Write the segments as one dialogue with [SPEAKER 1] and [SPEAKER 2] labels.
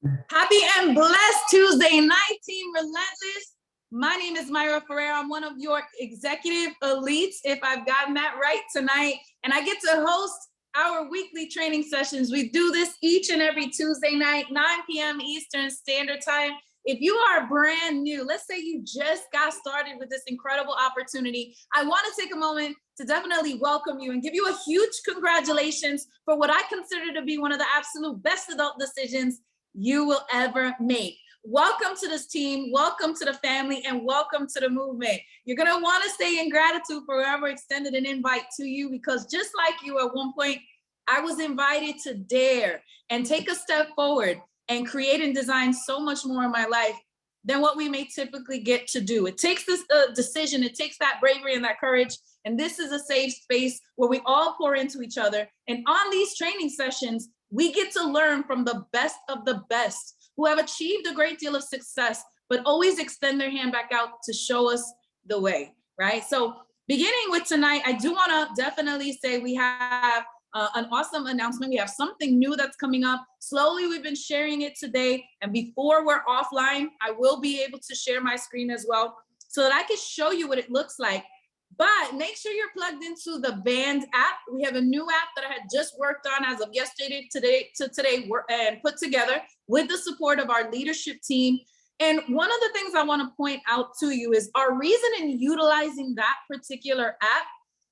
[SPEAKER 1] Happy and blessed Tuesday night, Team Relentless. My name is Mayra Ferreira. I'm one of your executive elites, if I've gotten that right tonight. And I get to host our weekly training sessions. We do this each and every Tuesday night, 9 p.m. Eastern Standard Time. If you are brand new, let's say you just got started with this incredible opportunity, I want to take a moment to definitely welcome you and give you a huge congratulations for what I consider to be one of the absolute best adult decisions you will ever make. Welcome to this team, welcome to the family, and welcome to the movement. You're gonna wanna stay in gratitude for whoever extended an invite to you, because just like you at one point, I was invited to dare and take a step forward and create and design so much more in my life than what we may typically get to do. It takes this decision, it takes that bravery and that courage, and this is a safe space where we all pour into each other. And on these training sessions, we get to learn from the best of the best who have achieved a great deal of success, but always extend their hand back out to show us the way, right? So beginning with tonight, I do wanna definitely say we have an awesome announcement. We have something new that's coming up. Slowly, we've been sharing it today. And before we're offline, I will be able to share my screen as well so that I can show you what it looks like. But make sure you're plugged into the Band app. We have a new app that I had just worked on as of yesterday, today, and put together with the support of our leadership team. And one of the things I want to point out to you is our reason in utilizing that particular app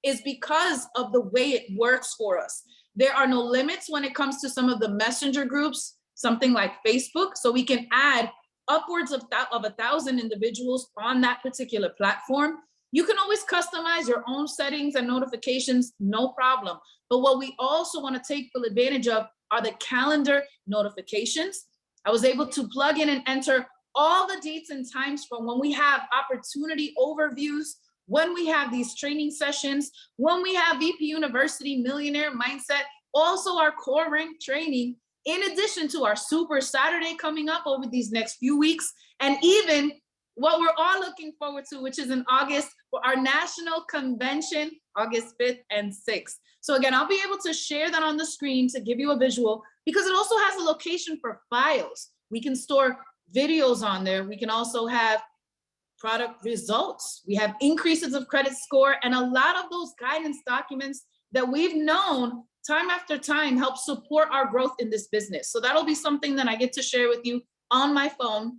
[SPEAKER 1] is because of the way it works for us. There are no limits when it comes to some of the messenger groups, something like Facebook, so we can add upwards of 1,000 individuals on that particular platform. You can always customize your own settings and notifications, no problem. But what we also want to take full advantage of are the calendar notifications. I was able to plug in and enter all the dates and times from when we have opportunity overviews, when we have these training sessions, when we have VP University Millionaire Mindset, also our core rank training, in addition to our Super Saturday coming up over these next few weeks, and even what we're all looking forward to, which is in August for our national convention, August 5th and 6th. So again, I'll be able to share that on the screen to give you a visual, because it also has a location for files. We can store videos on there. We can also have product results. We have increases of credit score, and a lot of those guidance documents that we've known time after time help support our growth in this business. So that'll be something that I get to share with you on my phone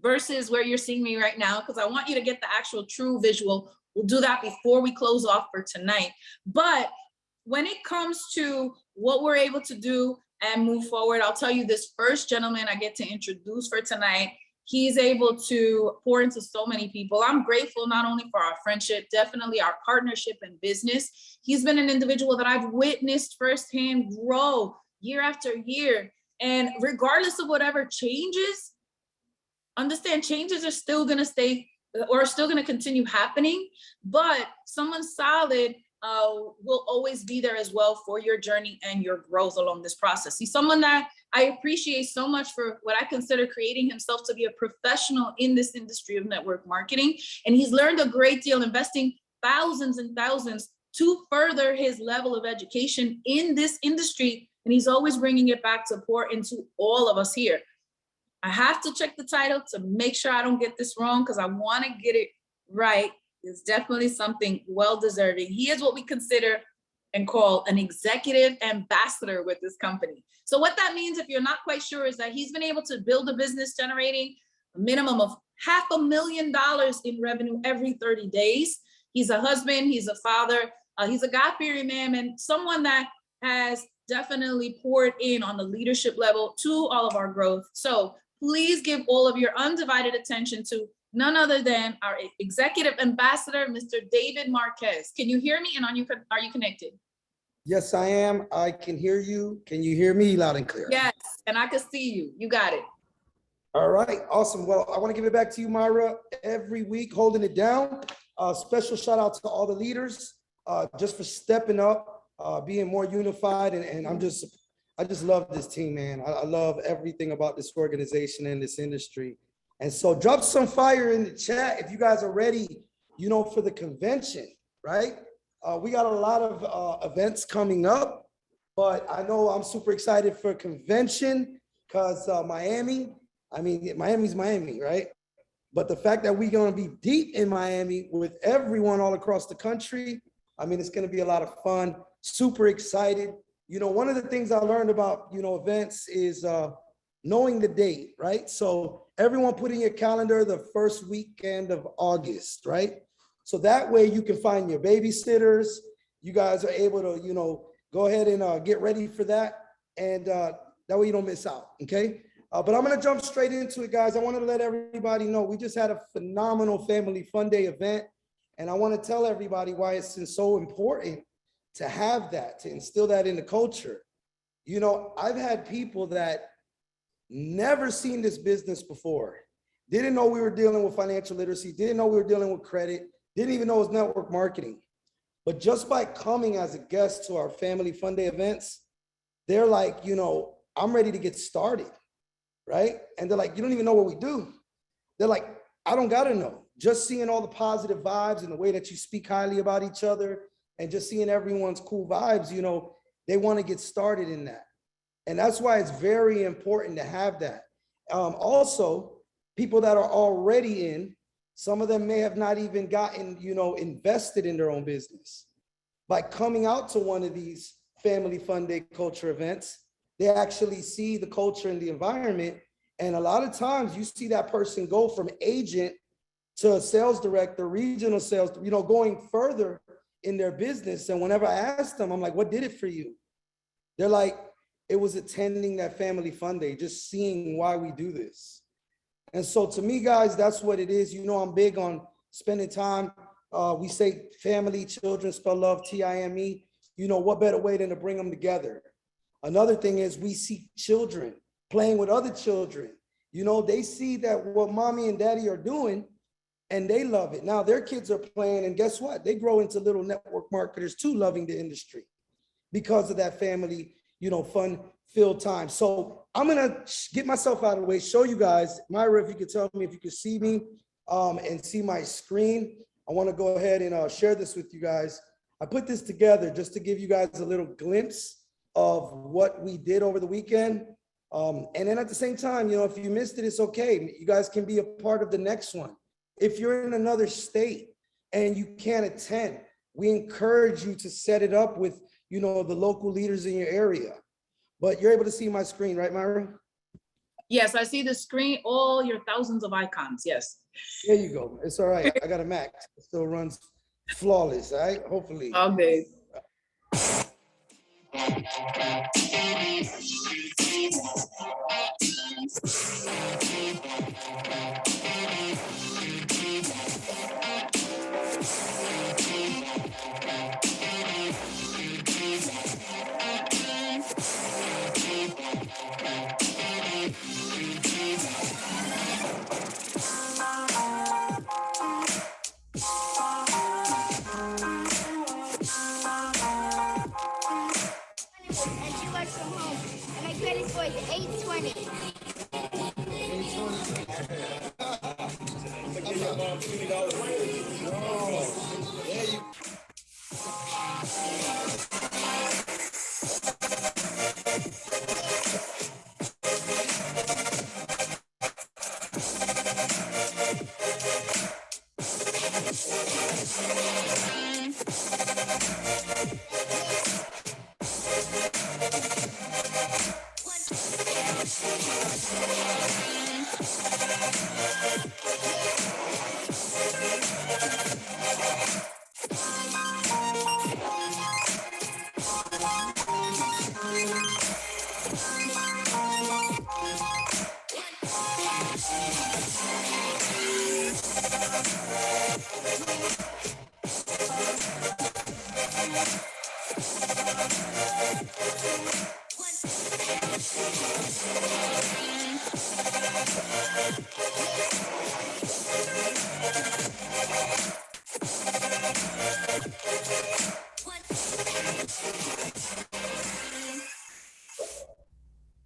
[SPEAKER 1] versus where you're seeing me right now, because I want you to get the actual true visual. We'll do that before we close off for tonight. But when it comes to what we're able to do and move forward, I'll tell you this first gentleman I get to introduce for tonight. He's able to pour into so many people. I'm grateful not only for our friendship, definitely our partnership in business. He's been an individual that I've witnessed firsthand grow year after year. And regardless of whatever changes, understand changes are still gonna stay or are still gonna continue happening, but someone solid will always be there as well for your journey and your growth along this process. He's someone that I appreciate so much for what I consider creating himself to be a professional in this industry of network marketing. And he's learned a great deal, investing thousands and thousands to further his level of education in this industry. And he's always bringing it back to pour into all of us here. I have to check the title to make sure I don't get this wrong, because I want to get it right. It's definitely something well-deserving. He is what we consider and call an executive ambassador with this company. So what that means, if you're not quite sure, is that he's been able to build a business generating a minimum of $500,000 in revenue every 30 days. He's a husband, he's a father, he's a God-fearing man, and someone that has definitely poured in on the leadership level to all of our growth. So please give all of your undivided attention to none other than our executive ambassador, Mr. David Marquez. Can you hear me, and are you connected?
[SPEAKER 2] Yes, I am. I can hear you. Can you hear me loud and clear?
[SPEAKER 1] Yes, and I can see you. You got it.
[SPEAKER 2] All right, awesome. Well, I want to give it back to you, Mayra, every week, holding it down. Special shout out to all the leaders just for stepping up, being more unified, and I just love this team, man. I love everything about this organization and this industry. And so drop some fire in the chat if you guys are ready, for the convention, right? We got a lot of events coming up, but I know I'm super excited for convention. because Miami's Miami, right? But the fact that we're going to be deep in Miami with everyone all across the country, it's going to be a lot of fun. Super excited. One of the things I learned about, events is knowing the date, right? So everyone put in your calendar the first weekend of August, right? So that way you can find your babysitters. You guys are able to, go ahead and get ready for that. And that way you don't miss out, okay? But I'm gonna jump straight into it, guys. I wanted to let everybody know we just had a phenomenal family fun day event. And I wanna tell everybody why it's so important to have that, to instill that in the culture. I've had people that never seen this business before, didn't know we were dealing with financial literacy, didn't know we were dealing with credit, didn't even know it was network marketing. But just by coming as a guest to our family fun day events, they're like, I'm ready to get started, right? And they're like, you don't even know what we do. They're like, I don't gotta know. Just seeing all the positive vibes and the way that you speak highly about each other and just seeing everyone's cool vibes, they wanna get started in that. And that's why it's very important to have that. Also, people that are already in, some of them may have not even gotten, invested in their own business. By coming out to one of these family fun day culture events, they actually see the culture and the environment. And a lot of times you see that person go from agent to a sales director, regional sales, going further in their business. And whenever I ask them, I'm like, what did it for you? They're like, it was attending that family fun day, just seeing why we do this. And so to me, guys, that's what it is. I'm big on spending time. We say family, children, spell love, TIME. What better way than to bring them together? Another thing is we see children playing with other children. They see that what mommy and daddy are doing and they love it. Now their kids are playing and guess what? They grow into little network marketers too, loving the industry because of that family, fun filled time. So I'm gonna get myself out of the way, show you guys, Mayra, if you could tell me if you could see me and see my screen. I wanna go ahead and share this with you guys. I put this together just to give you guys a little glimpse of what we did over the weekend. And then at the same time, if you missed it, it's okay. You guys can be a part of the next one. If you're in another state and you can't attend, we encourage you to set it up with, the local leaders in your area. But you're able to see my screen, right, Mayra?
[SPEAKER 1] Yes, I see the screen, all your thousands of icons, yes.
[SPEAKER 2] There you go. It's all right. I got a Mac. It still runs flawless, all right? Hopefully.
[SPEAKER 1] All good.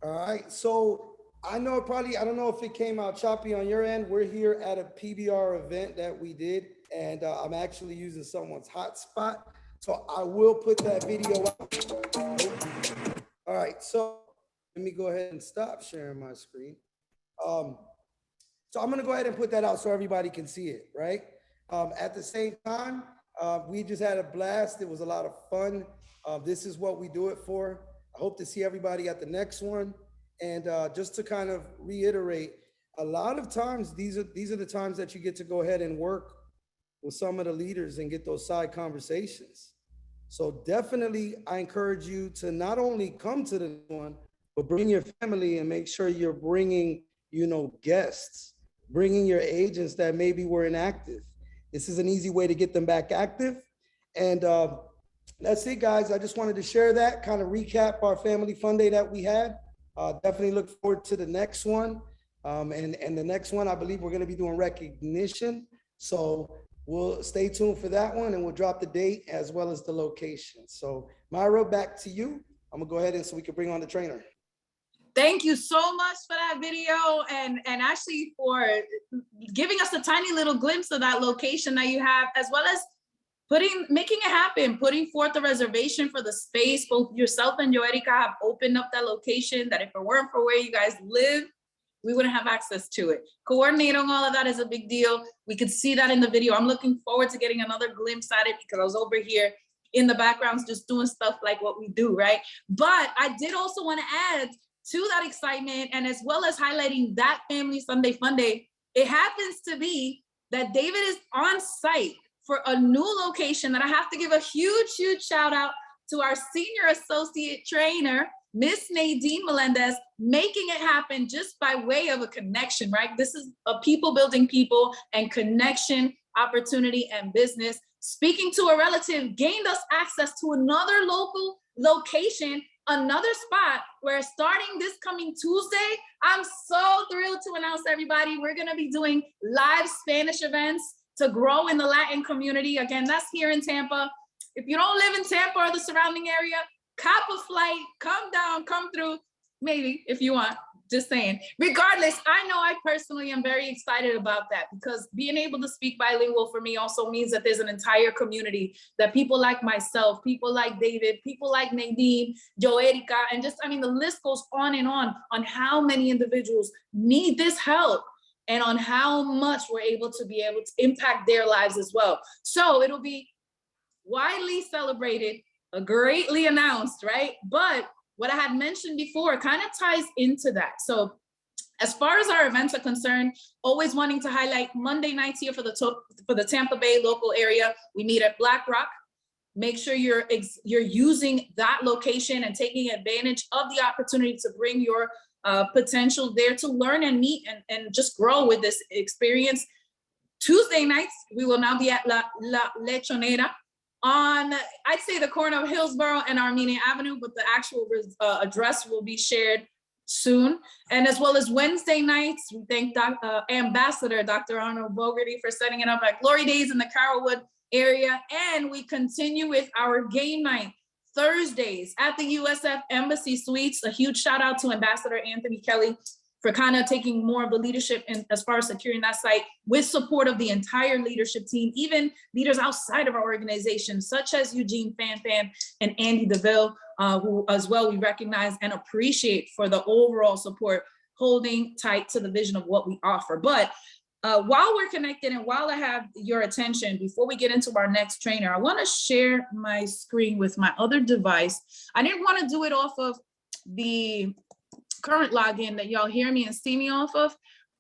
[SPEAKER 2] All right, so I don't know if it came out choppy on your end. We're here at a PBR event that we did, and I'm actually using someone's hotspot. So I will put that video up. All right, so Let me go ahead and stop sharing my screen. So I'm gonna go ahead and put that out so everybody can see it, right? At the same time, we just had a blast. It was a lot of fun. This is what we do it for. I hope to see everybody at the next one. And just to kind of reiterate, a lot of times these are the times that you get to go ahead and work with some of the leaders and get those side conversations. So definitely, I encourage you to not only come to the one, but bring your family and make sure you're bringing, guests, bringing your agents that maybe were inactive. This is an easy way to get them back active. And that's it, guys. I just wanted to share that, kind of recap our family fun day that we had. Definitely look forward to the next one. And the next one, I believe we're going to be doing recognition. So we'll stay tuned for that one, and we'll drop the date as well as the location. So Mayra, back to you. I'm gonna go ahead and so we can bring on the trainer.
[SPEAKER 1] Thank you so much for that video and actually for giving us a tiny little glimpse of that location that you have, as well as making it happen, putting forth a reservation for the space. Both yourself and Joerica have opened up that location that if it weren't for where you guys live, we wouldn't have access to it. Coordinating all of that is a big deal. We could see that in the video. I'm looking forward to getting another glimpse at it because I was over here in the backgrounds just doing stuff like what we do, right? But I did also want to add to that excitement, and as well as highlighting that Family Sunday Fun Day, it happens to be that David is on site for a new location that I have to give a huge, huge shout out to our senior associate trainer, Miss Nadine Melendez, making it happen just by way of a connection, right? This is a people building people and connection, opportunity, and business. Speaking to a relative gained us access to another local location, another spot where starting this coming Tuesday, I'm so thrilled to announce everybody, we're gonna be doing live Spanish events to grow in the Latin community. Again, that's here in Tampa. If you don't live in Tampa or the surrounding area, cop a flight, come down, come through, maybe if you want, just saying. Regardless, I know I personally am very excited about that because being able to speak bilingual for me also means that there's an entire community that people like myself, people like David, people like Nadine, Joerica, and just, the list goes on how many individuals need this help and on how much we're able to impact their lives as well. So it'll be widely celebrated, greatly announced, right? But what I had mentioned before kind of ties into that. So as far as our events are concerned, always wanting to highlight Monday nights here for the Tampa Bay local area. We meet at Black Rock. Make sure you're using that location and taking advantage of the opportunity to bring your potential there to learn and meet and just grow with this experience. Tuesday nights, we will now be at La Lechonera on, I'd say, the corner of Hillsborough and Armenia Avenue, but the actual address will be shared soon. And as well as Wednesday nights, we thank Ambassador Dr. Arnold Bogerty for setting it up at Glory Days in the Carrollwood area. And we continue with our game night Thursdays at the USF Embassy Suites. A huge shout out to Ambassador Anthony Kelly for kind of taking more of the leadership in, as far as securing that site with support of the entire leadership team, even leaders outside of our organization, such as Eugene Fan and Andy DeVille, who as well we recognize and appreciate for the overall support, holding tight to the vision of what we offer. But while we're connected and while I have your attention, before we get into our next trainer, I wanna share my screen with my other device. I didn't wanna do it off of the current login that y'all hear me and see me off of.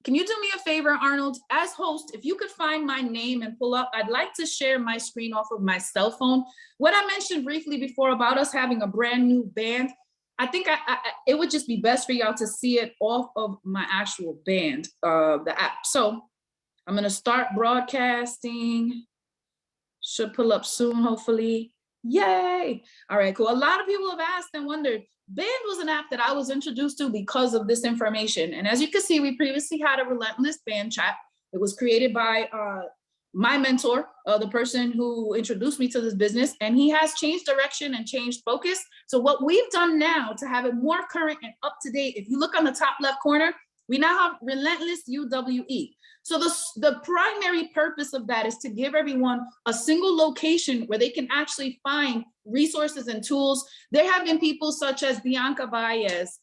[SPEAKER 1] Can you do me a favor, Arnold? As host, if you could find my name and pull up, I'd like to share my screen off of my cell phone. What I mentioned briefly before about us having a brand new band, I think it would just be best for y'all to see it off of my actual band, the app. So I'm gonna start broadcasting. Should pull up soon, hopefully. Yay! All right, cool. A lot of people have asked and wondered, Band was an app that I was introduced to because of this information. And as you can see, we previously had a Relentless Band chat. It was created by my mentor, the person who introduced me to this business, and he has changed direction and changed focus. So what we've done now to have it more current and up to date, if you look on the top left corner, we now have Relentless UWE. So the primary purpose of that is to give everyone a single location where they can actually find resources and tools. There have been people such as Bianca Baez,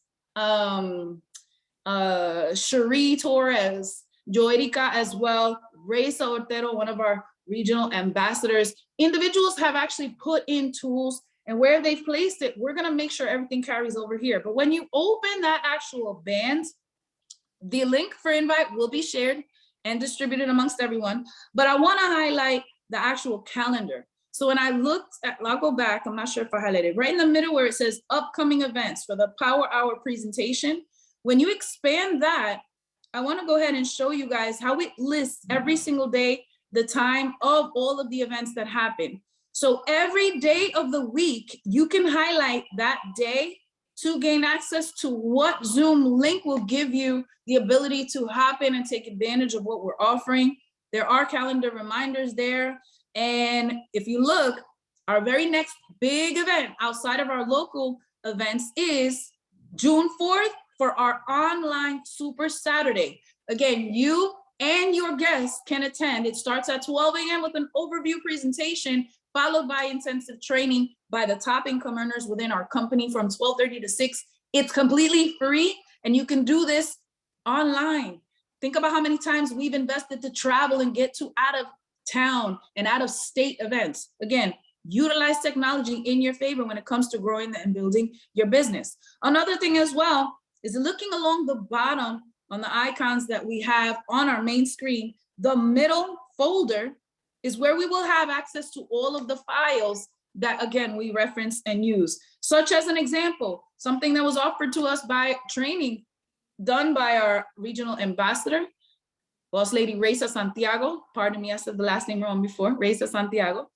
[SPEAKER 1] Cherie Torres, Joerica as well, Raysa Ortero, one of our regional ambassadors. Individuals have actually put in tools, and where they've placed it, we're gonna make sure everything carries over here. But when you open that actual band, the link for invite will be shared and distributed amongst everyone. But I wanna highlight the actual calendar. So when I looked at, I'll go back, I'm not sure if I highlighted, right in the middle where it says upcoming events for the Power Hour presentation, when you expand that, I wanna go ahead and show you guys how it lists every single day, the time of all of the events that happen. So every day of the week, you can highlight that day to gain access to what Zoom link will give you the ability to hop in and take advantage of what we're offering. There are calendar reminders there. And if you look, our very next big event outside of our local events is June 4th for our online Super Saturday. Again, you and your guests can attend. It starts at 12 a.m. with an overview presentation, followed by intensive training by the top income earners within our company from 12:30 to 6. It's completely free, and you can do this online. Think about how many times we've invested to travel and get to out of town and out of state events. Again, utilize technology in your favor when it comes to growing and building your business. Another thing as well is looking along the bottom on the icons that we have on our main screen. The middle folder is where we will have access to all of the files that, again, we reference and use. Such as an example, something that was offered to us by training done by our regional ambassador, Boss Lady Raysa Santiago. Pardon me, I said the last name wrong before, Raysa Santiago.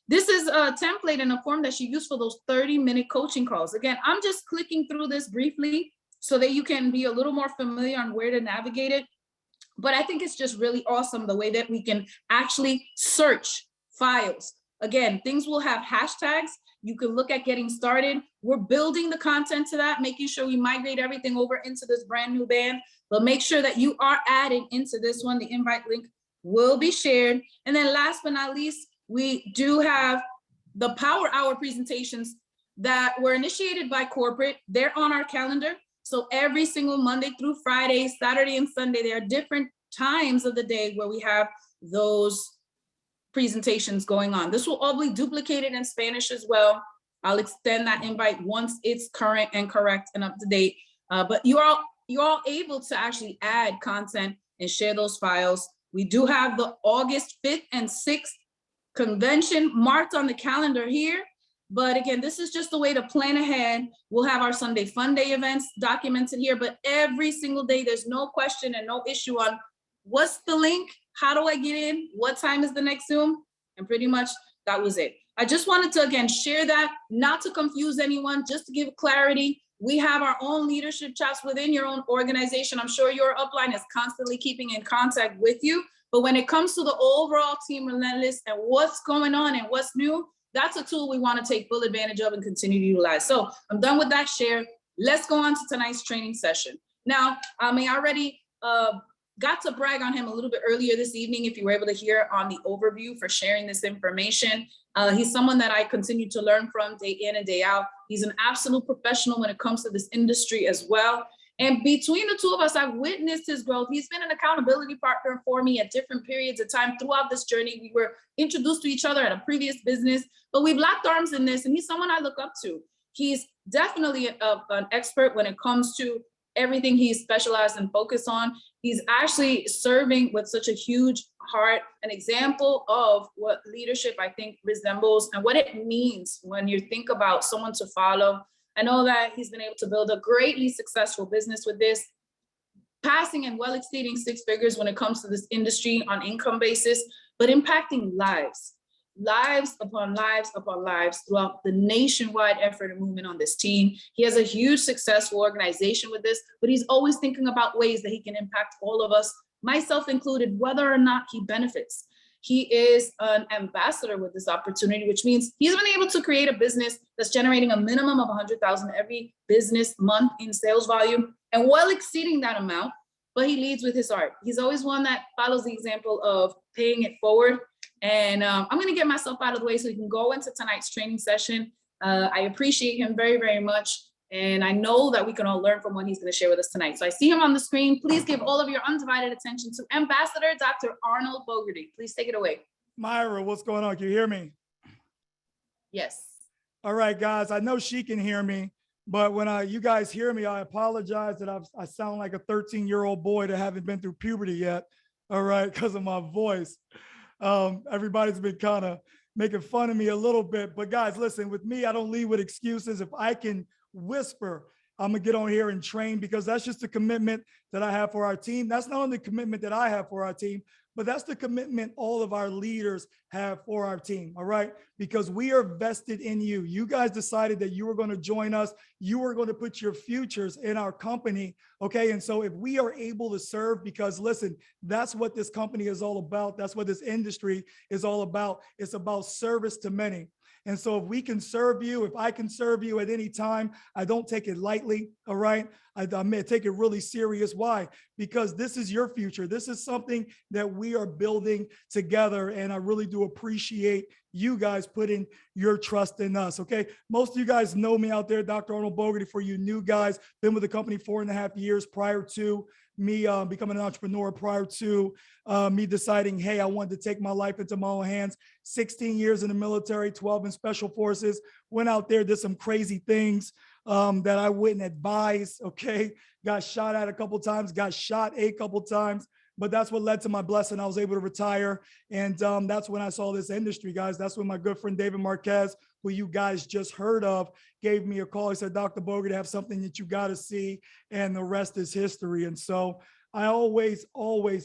[SPEAKER 1] This is a template and a form that she used for those 30-minute coaching calls. Again, I'm just clicking through this briefly so that you can be a little more familiar on where to navigate it. But I think it's just really awesome the way that we can actually search files. Again, things will have hashtags. You can look at getting started. We're building the content to that, making sure we migrate everything over into this brand new band, but make sure that you are added into this one. The invite link will be shared. And then last but not least, we do have the Power Hour presentations that were initiated by corporate. They're on our calendar. So every single Monday through Friday, Saturday and Sunday, there are different times of the day where we have those presentations going on. This will all be duplicated in Spanish as well. I'll extend that invite once it's current and correct and up to date. But you're all able to actually add content and share those files. We do have the August 5th and 6th convention marked on the calendar here. But again, this is just a way to plan ahead. We'll have our Sunday Funday events documented here, but every single day, there's no question and no issue on what's the link, how do I get in, what time is the next Zoom, and pretty much that was it. I just wanted to, again, share that, not to confuse anyone, just to give clarity. We have our own leadership chats within your own organization. I'm sure your upline is constantly keeping in contact with you, but when it comes to the overall Team Relentless and what's going on and what's new, that's a tool we want to take full advantage of and continue to utilize. So I'm done with that share. Let's go on to tonight's training session. Now, I already got to brag on him a little bit earlier this evening, if you were able to hear on the overview, for sharing this information. He's someone that I continue to learn from day in and day out. He's an absolute professional when it comes to this industry as well. And between the two of us, I've witnessed his growth. He's been an accountability partner for me at different periods of time throughout this journey. We were introduced to each other at a previous business, but we've locked arms in this, and he's someone I look up to. He's definitely an expert when it comes to everything he's specialized and focused on. He's actually serving with such a huge heart, an example of what leadership, I think, resembles and what it means when you think about someone to follow. I know that he's been able to build a greatly successful business with this, passing and well exceeding 6 figures when it comes to this industry on income basis, but impacting lives upon lives upon lives throughout the nationwide effort and movement on this team. He has a huge successful organization with this, but he's always thinking about ways that he can impact all of us, myself included, whether or not he benefits. He is an ambassador with this opportunity, which means he's been able to create a business that's generating a minimum of 100,000 every business month in sales volume and well exceeding that amount, but he leads with his heart. He's always one that follows the example of paying it forward. And I'm gonna get myself out of the way so we can go into tonight's training session. I appreciate him very, very much. And I know that we can all learn from what he's going to share with us tonight. So I see him on the screen. Please give all of your undivided attention to Ambassador Dr. Arnold Bogerty. Please take it away.
[SPEAKER 3] Myra, what's going on? Can you hear me?
[SPEAKER 1] Yes.
[SPEAKER 3] All right, guys. I know she can hear me, but when you guys hear me, I apologize that I sound like a 13-year-old boy that haven't been through puberty yet. All right, because of my voice. Everybody's been kind of making fun of me a little bit, but guys, listen, with me, I don't lead with excuses. If I can whisper, I'm gonna get on here and train, because that's just the commitment that I have for our team. That's not only the commitment that I have for our team, but that's the commitment all of our leaders have for our team, all right? Because we are vested in you. You guys decided that you were going to join us. You were going to put your futures in our company, okay? And so if we are able to serve, because listen, that's what this company is all about. That's what this industry is all about. It's about service to many. And so if we can serve you, if I can serve you at any time, I don't take it lightly, all right? I may take it really serious. Why? Because this is your future. This is something that we are building together. And I really do appreciate you guys putting your trust in us, okay? Most of you guys know me out there, Dr. Arnold Bogerty. For you new guys, been with the company 4.5 years prior to me becoming an entrepreneur, prior to me deciding, hey, I wanted to take my life into my own hands. 16 years in the military, 12 in special forces, went out there, did some crazy things that I wouldn't advise, okay? Got shot at a couple times, got shot a couple times, but that's what led to my blessing. I was able to retire. And that's when I saw this industry, guys. That's when my good friend, David Marquez, who you guys just heard of, gave me a call. He said, Dr. Bogerty, have something that you got to see, and the rest is history. And so I always, want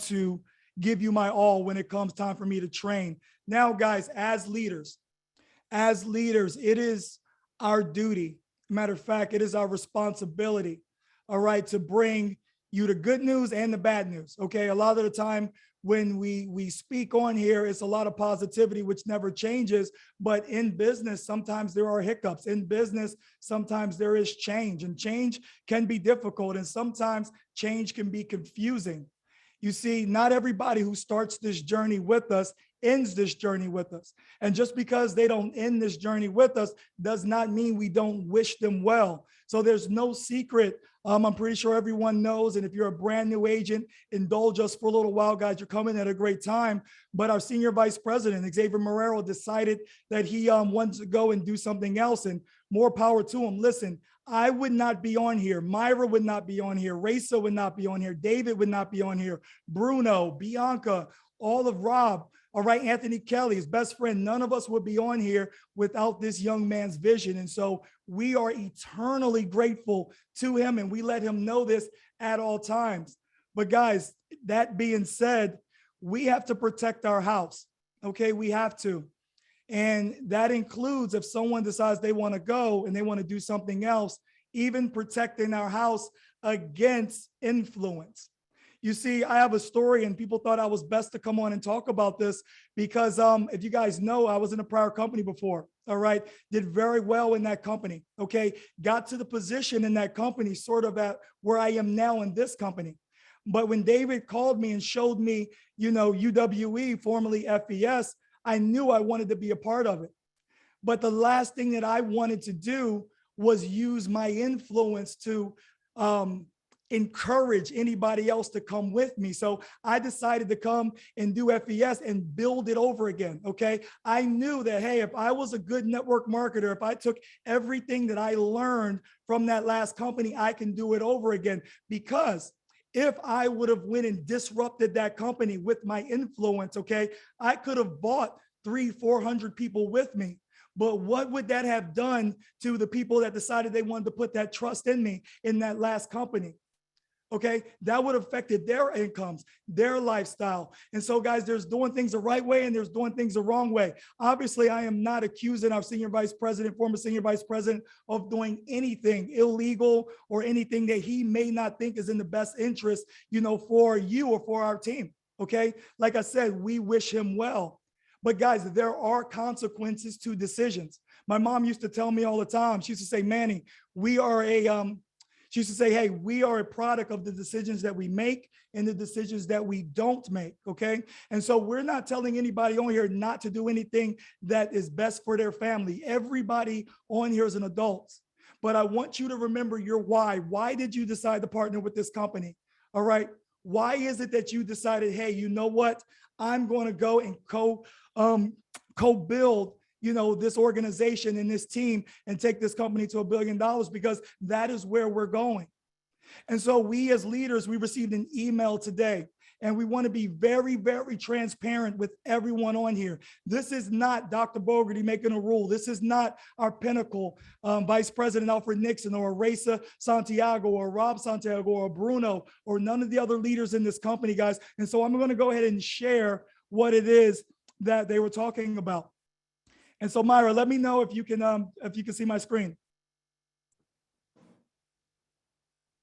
[SPEAKER 3] to give you my all when it comes time for me to train. Now, guys, as leaders, it is our duty. Matter of fact, it is our responsibility, all right, to bring you the good news and the bad news, okay? A lot of the time when we speak on here, it's a lot of positivity, which never changes. But in business, sometimes there are hiccups. In business, sometimes there is change, and change can be difficult. And sometimes change can be confusing. You see, not everybody who starts this journey with us ends this journey with us. And just because they don't end this journey with us does not mean we don't wish them well. So there's no secret. I'm pretty sure everyone knows. And if you're a brand new agent, indulge us for a little while, guys. You're coming at a great time. But our senior vice president, Xavier Marrero, decided that he wanted to go and do something else, and more power to him. Listen, I would not be on here. Mayra would not be on here. Raysa would not be on here. David would not be on here. Bruno, Bianca, all of Rob, all right, Anthony Kelly, his best friend, none of us would be on here without this young man's vision. And so we are eternally grateful to him, and we let him know this at all times. But guys, that being said, we have to protect our house, okay? We have to. And that includes if someone decides they want to go and they want to do something else, even protecting our house against influence. You see, I have a story, and people thought I was best to come on and talk about this because if you guys know, I was in a prior company before, all right? Did very well in that company, okay? Got to the position in that company sort of at where I am now in this company. But when David called me and showed me, UWE, formerly FES, I knew I wanted to be a part of it. But the last thing that I wanted to do was use my influence to encourage anybody else to come with me. So I decided to come and do FES and build it over again, okay? I knew that, hey, if I was a good network marketer, if I took everything that I learned from that last company, I can do it over again. Because if I would have went and disrupted that company with my influence, okay, I could have bought 300-400 people with me. But what would that have done to the people that decided they wanted to put that trust in me in that last company? Okay, that would have affected their incomes, their lifestyle. And so, guys, there's doing things the right way and there's doing things the wrong way. Obviously, I am not accusing our senior vice president, former senior vice president, of doing anything illegal or anything that he may not think is in the best interest, for you or for our team. Okay, like I said, we wish him well. But guys, there are consequences to decisions. My mom used to tell me all the time. She used to say, Manny, we are She used to say, hey, we are a product of the decisions that we make and the decisions that we don't make, okay? And so we're not telling anybody on here not to do anything that is best for their family. Everybody on here is an adult. But I want you to remember your why. Why did you decide to partner with this company? All right. Why is it that you decided, hey, you know what? I'm going to go and co-build, this organization and this team and take this company to $1 billion, because that is where we're going. And so we as leaders, we received an email today, and we want to be very, very transparent with everyone on here. This is not Dr. Bogerty making a rule. This is not our pinnacle, Vice President Alfred Nixon, or Raysa Santiago, or Rob Santiago, or Bruno, or none of the other leaders in this company, guys. And so I'm going to go ahead and share what it is that they were talking about. And so Mayra, let me know if you can see my screen.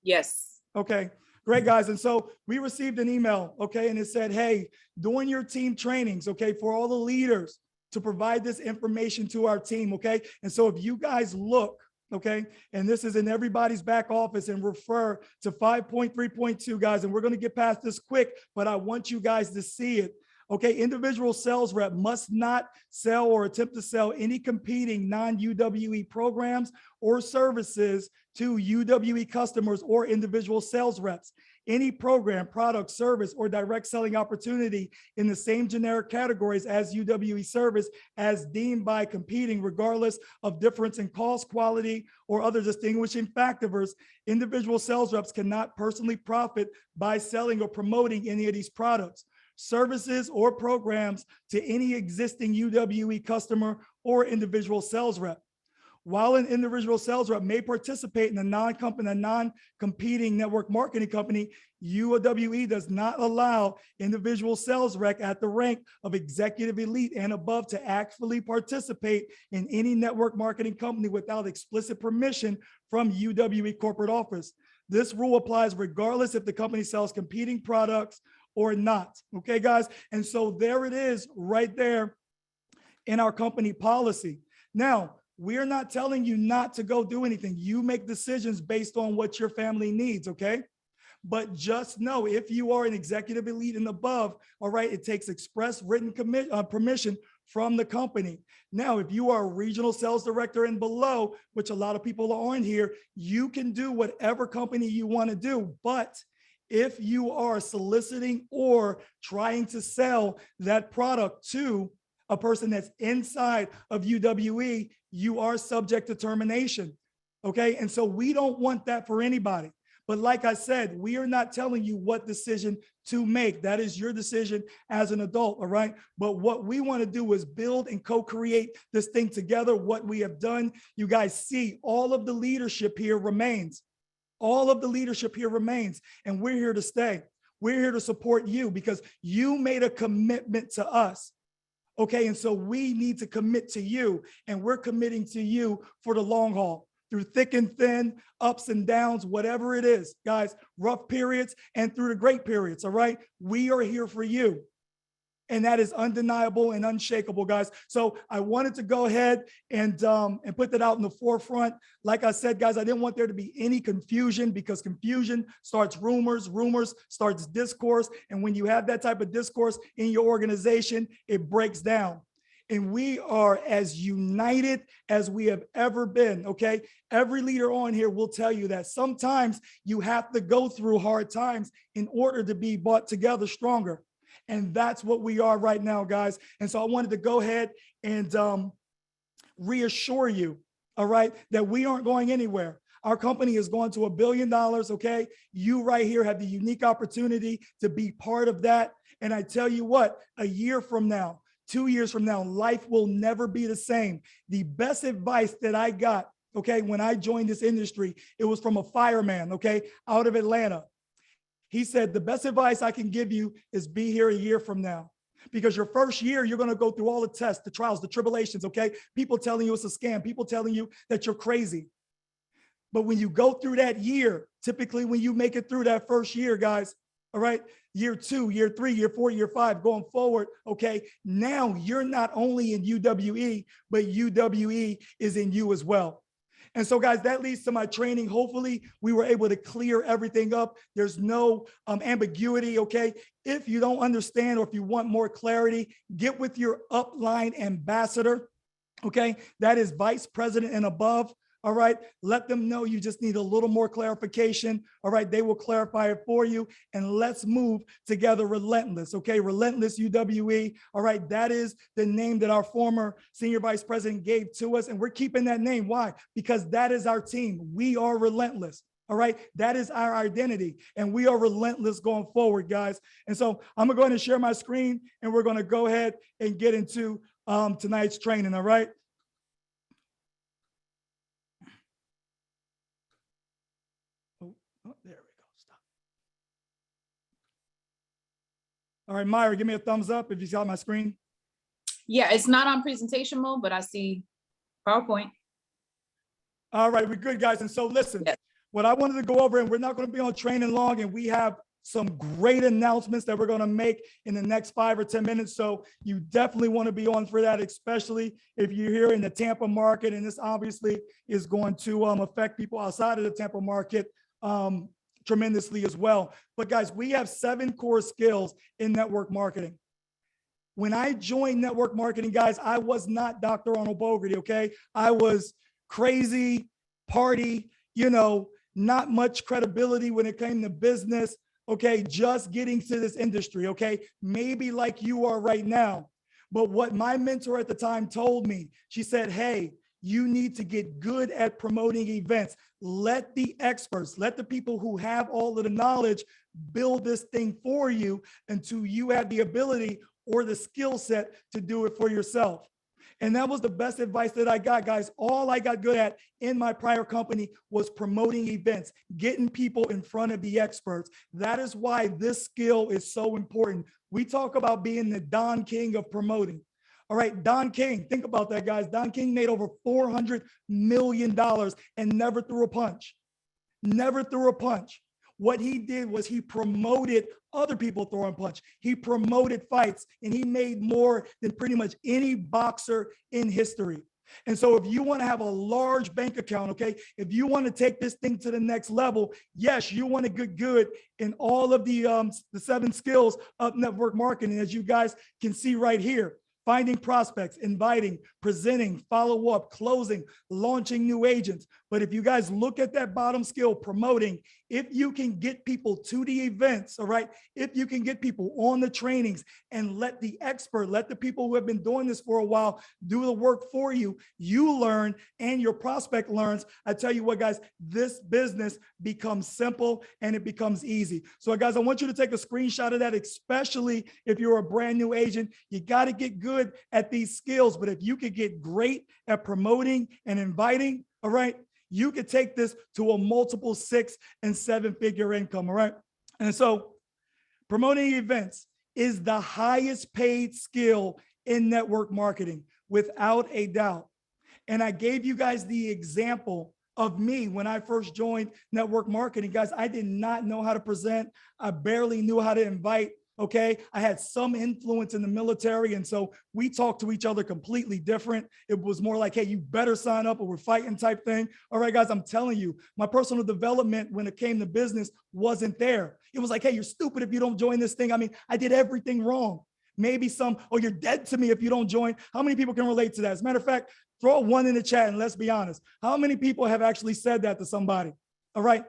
[SPEAKER 1] Yes.
[SPEAKER 3] Okay, great, guys. And so we received an email, okay, and it said, hey, during your team trainings, okay, for all the leaders to provide this information to our team, okay? And so if you guys look, okay, and this is in everybody's back office, and refer to 5.3.2, guys, and we're going to get past this quick, but I want you guys to see it. Okay, individual sales rep must not sell or attempt to sell any competing non-UWE programs or services to UWE customers or individual sales reps. Any program, product, service, or direct selling opportunity in the same generic categories as UWE service as deemed by competing, regardless of difference in cost, quality, or other distinguishing factors. Individual sales reps cannot personally profit by selling or promoting any of these products, services, or programs to any existing UWE customer or individual sales rep. While an individual sales rep may participate in a non-competing network marketing company, UWE does not allow individual sales rep at the rank of executive elite and above to actually participate in any network marketing company without explicit permission from UWE corporate office. This rule applies regardless if the company sells competing products or not. Okay, guys? And so there it is right there in our company policy. Now, we're not telling you not to go do anything. You make decisions based on what your family needs, okay? But just know, if you are an executive elite and above, all right, it takes express written permission from the company. Now, if you are a regional sales director and below, which a lot of people are on here, you can do whatever company you want to do. But if you are soliciting or trying to sell that product to a person that's inside of UWE, you are subject to termination, okay? And so we don't want that for anybody. But like I said, we are not telling you what decision to make. That is your decision as an adult, all right? But what we want to do is build and co-create this thing together. What we have done, you guys see, all of the leadership here remains. All of the leadership here remains, and we're here to stay. We're here to support you because you made a commitment to us. Okay, and so we need to commit to you, and we're committing to you for the long haul, through thick and thin, ups and downs, whatever it is, guys, rough periods and through the great periods, all right? We are here for you. And that is undeniable and unshakable, guys. So I wanted to go ahead and put that out in the forefront. Like I said, guys, I didn't want there to be any confusion, because confusion starts rumors, rumors starts discourse. And when you have that type of discourse in your organization, it breaks down. And we are as united as we have ever been, okay? Every leader on here will tell you that sometimes you have to go through hard times in order to be brought together stronger. And that's what we are right now, guys. And so I wanted to go ahead and reassure you, all right, that we aren't going anywhere. Our company is going to $1 billion, okay? You right here have the unique opportunity to be part of that. And I tell you what, a year from now, 2 years from now, life will never be the same. The best advice that I got, okay, when I joined this industry, it was from a fireman, okay, out of Atlanta. He said, the best advice I can give you is be here a year from now. Because your first year, you're going to go through all the tests, the trials, the tribulations, okay? People telling you it's a scam, people telling you that you're crazy. But when you go through that year, typically when you make it through that first year, guys, all right, year 2, year 3, year 4, year 5, going forward, okay, now you're not only in UWE, but UWE is in you as well. And so, guys, that leads to my training. Hopefully, we were able to clear everything up. There's no ambiguity, okay? If you don't understand or if you want more clarity, get with your upline ambassador, okay? That is vice president and above. All right, let them know you just need a little more clarification. All right, they will clarify it for you. And let's move together, Relentless. Okay, Relentless UWE. All right, that is the name that our former senior vice president gave to us. And we're keeping that name. Why? Because that is our team. We are relentless. All right, that is our identity. And we are relentless going forward, guys. And so I'm going to go ahead and share my screen and we're going to go ahead and get into tonight's training. All right. Oh, there we go. Stop. All right, Mayra, give me a thumbs up if you saw my screen.
[SPEAKER 1] Yeah, it's not on presentation mode, but I see PowerPoint.
[SPEAKER 3] All right, we're good, guys. And so listen,
[SPEAKER 1] Yes.
[SPEAKER 3] What I wanted to go over, and we're not going to be on training long, and we have some great announcements that we're going to make in the next 5 or 10 minutes. So you definitely want to be on for that, especially if you're here in the Tampa market. And this obviously is going to affect people outside of the Tampa market tremendously as well. But guys, we have 7 core skills in network marketing. When I joined network marketing, guys, I was not Dr. Arnold Bogerty, okay? I was crazy, party, not much credibility when it came to business, okay? Just getting to this industry, okay? Maybe like you are right now. But what my mentor at the time told me, she said, hey, you need to get good at promoting events. Let the experts, let the people who have all of the knowledge build this thing for you until you have the ability or the skill set to do it for yourself. And that was the best advice that I got, guys. All I got good at in my prior company was promoting events, getting people in front of the experts. That is why this skill is so important. We talk about being the Don King of promoting. All right, Don King, think about that, guys. Don King made over $400 million and never threw a punch. Never threw a punch. What he did was he promoted other people throwing punch. He promoted fights, and he made more than pretty much any boxer in history. And so if you want to have a large bank account, okay, if you want to take this thing to the next level, yes, you want to get good in all of the 7 skills of network marketing, as you guys can see right here. Finding prospects, inviting, presenting, follow up, closing, launching new agents. But if you guys look at that bottom skill, promoting, if you can get people to the events, all right, if you can get people on the trainings and let the expert, let the people who have been doing this for a while do the work for you, you learn and your prospect learns. I tell you what, guys, this business becomes simple and it becomes easy. So guys, I want you to take a screenshot of that, especially if you're a brand new agent. You got to get good at these skills, but if you could get great at promoting and inviting, all right, you could take this to a multiple 6 and 7 figure income, all right? And so promoting events is the highest paid skill in network marketing, without a doubt. And I gave you guys the example of me when I first joined network marketing. Guys, I did not know how to present. I barely knew how to invite. Okay, I had some influence in the military, and so we talked to each other completely different. It was more like, hey, you better sign up or we're fighting type thing. All right, guys, I'm telling you, my personal development when it came to business wasn't there. It was like, hey, you're stupid if you don't join this thing. I mean, I did everything wrong. Maybe some, oh, you're dead to me if you don't join. How many people can relate to that? As a matter of fact, throw a 1 in the chat and let's be honest. How many people have actually said that to somebody? All right.